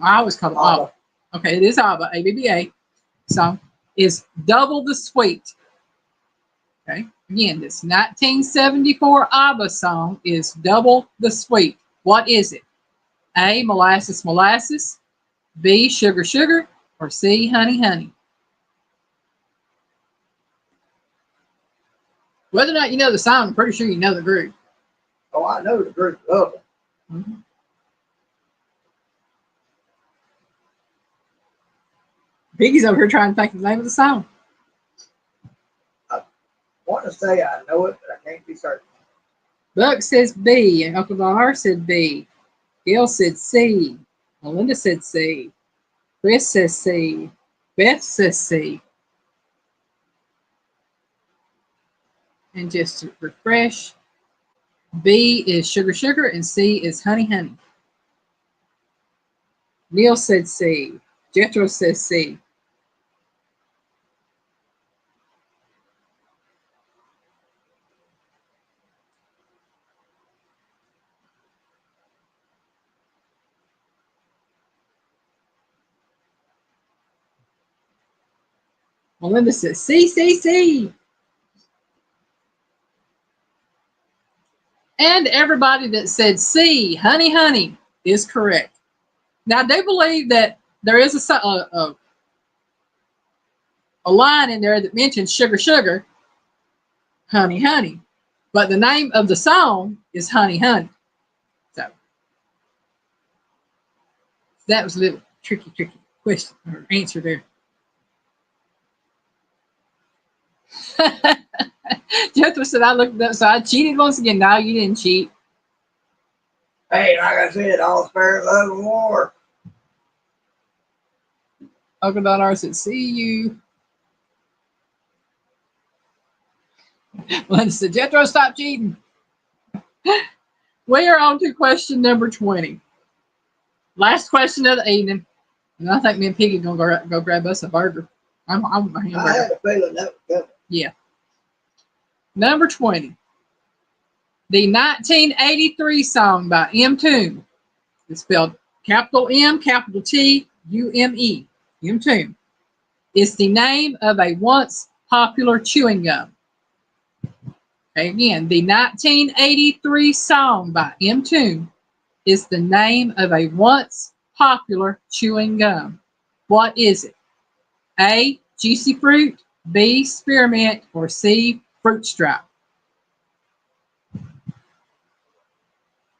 S1: I always call it ABBA. Okay, it is ABBA, ABBA song. Is Double the Sweet. Okay, again, this 1974 ABBA song is Double the Sweet. What is it? A, molasses, molasses. B, sugar, sugar. Or C, honey, honey. Whether or not you know the song, I'm pretty sure you know the group.
S2: Oh, I know the group of it.
S1: Mm-hmm. Biggie's over here trying to think of the name of the song.
S2: I want to say I know it, but I can't be certain.
S1: Buck says B, and Uncle Don R said B. Gail said C. Melinda said C. Chris says C. Beth says C. And just to refresh, B is sugar, sugar, and C is honey, honey. Neil said C. Jethro says C. Melinda says C, C, C. And everybody that said C, honey, honey, is correct. Now, I do believe that there is a line in there that mentions sugar, sugar, honey, honey. But the name of the song is Honey, Honey. So that was a little tricky question or answer there. Jethro said I looked it up, so I cheated once again. No, you didn't cheat.
S2: Hey, like I said, all fair love and war.
S1: Uncle Don R said, see you. Linda said, Jethro, stop cheating. We are on to question number 20. Last question of the evening. And I think me and Piggy are going to go grab us a burger. I'm a hamburger.
S2: I had a feeling that was coming.
S1: Yeah. Number 20. The 1983 song by M Tune. It's spelled capital M, capital T, U-M-E. M Tune. Is the name of a once popular chewing gum. Again, the 1983 song by M Tune is the name of a once popular chewing gum. What is it? A. Juicy Fruit, B. Spearmint, or C. Fruit Stripe?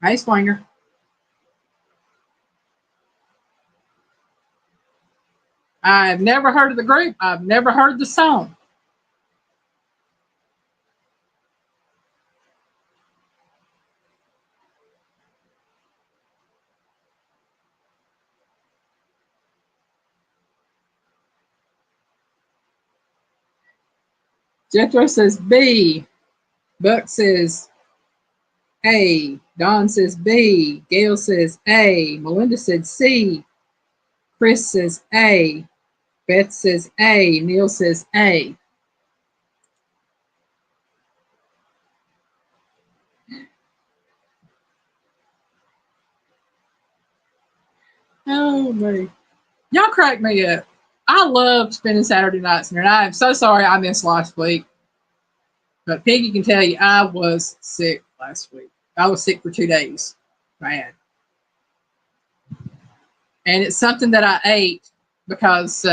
S1: Hey, Swinger. I've never heard of the group. I've never heard the song. Jethro says B. Buck says A. Don says B. Gail says A. Melinda said C. Chris says A. Beth says A. Neil says A. Oh, man. Y'all crack me up. I love spending Saturday nights here, and I am so sorry I missed last week. But Piggy can tell you I was sick last week. I was sick for 2 days. Bad. And it's something that I ate because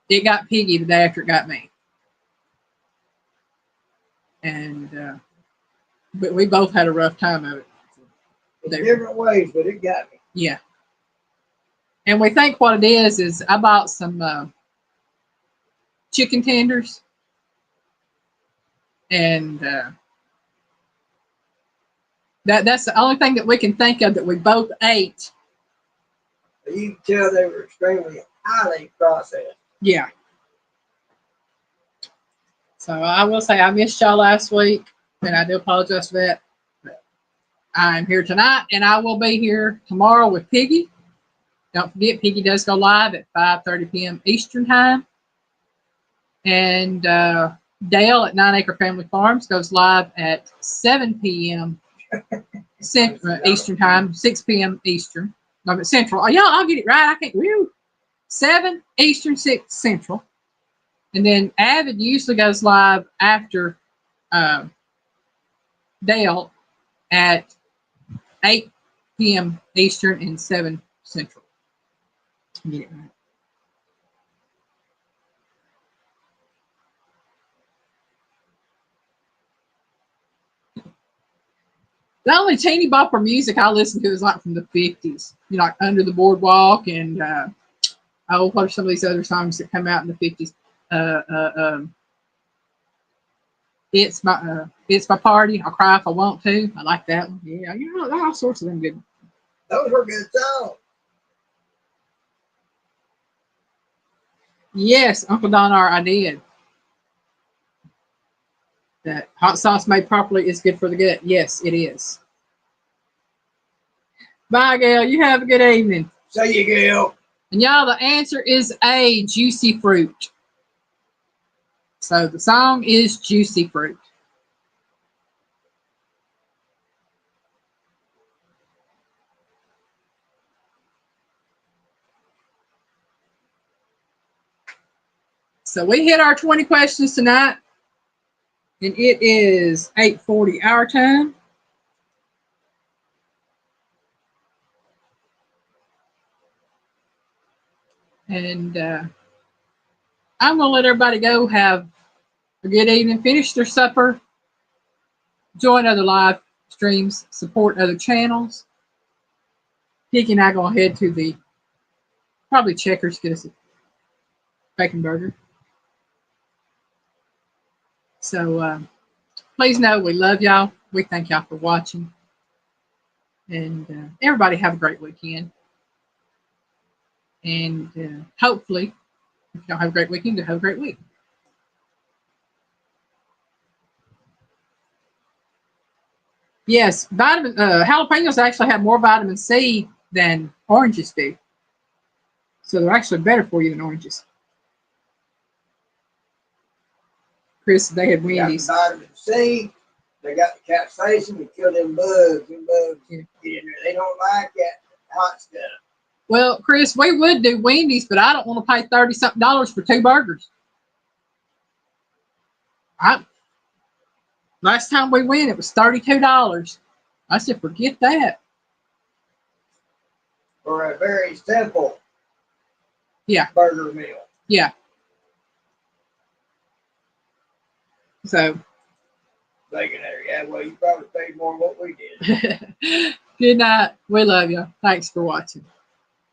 S1: it got Piggy the day after it got me. And but we both had a rough time of it.
S2: In different ways, but it got me.
S1: Yeah. And we think what it is I bought some chicken tenders. And that's the only thing that we can think of that we both ate.
S2: You can tell they were extremely highly processed.
S1: Yeah. So I will say I missed y'all last week, and I do apologize for that. But I'm here tonight, and I will be here tomorrow with Piggy. Don't forget, Piggy does go live at 5:30 p.m. Eastern Time. And Dale at 9 Acre Family Farms goes live at 7 p.m. Eastern Time, 6 p.m. Eastern. No, Central. Oh, yeah, I'll get it right. I can't. Woo. 7 Eastern, 6 Central. And then Avid usually goes live after Dale at 8 p.m. Eastern and 7 Central. Get it right. The only teeny bopper music I listen to is like from the 50s. You know, like Under the Boardwalk and what are some of these other songs that come out in the 50s? It's my party. I'll cry if I want to. I like that one. Yeah, you know, all sorts of them good.
S2: Those were good songs.
S1: Yes, Uncle Donar, I did. That hot sauce made properly is good for the gut. Yes, it is. Bye, Gail. You have a good evening.
S2: See you, Gail.
S1: And y'all, the answer is A, Juicy Fruit. So the song is Juicy Fruit. So we hit our 20 questions tonight. And it is 8:40 our time. And I'm going to let everybody go have a good evening, finish their supper, join other live streams, support other channels. Piggy and I going to head to the probably Checkers, get us a bacon burger. So please know we love y'all. We thank y'all for watching. And everybody have a great weekend. And hopefully, if y'all have a great weekend, you'll have a great week. Yes, jalapenos actually have more vitamin C than oranges do. So they're actually better for you than oranges. Chris, they had
S2: They got the
S1: Wendy's.
S2: vitamin C. They got the capsaicin to kill them bugs. Them bugs
S1: Yeah.
S2: get in there. They don't like that hot stuff.
S1: Well, Chris, we would do Wendy's, but I don't want to pay $30-something for 2 burgers. Last time we went, it was $32. I said, forget that.
S2: For a very simple
S1: Yeah.
S2: burger meal.
S1: Yeah. So.
S2: Bacon there. Yeah, well, you probably paid more than what we did.
S1: Good night. We love you. Thanks for watching.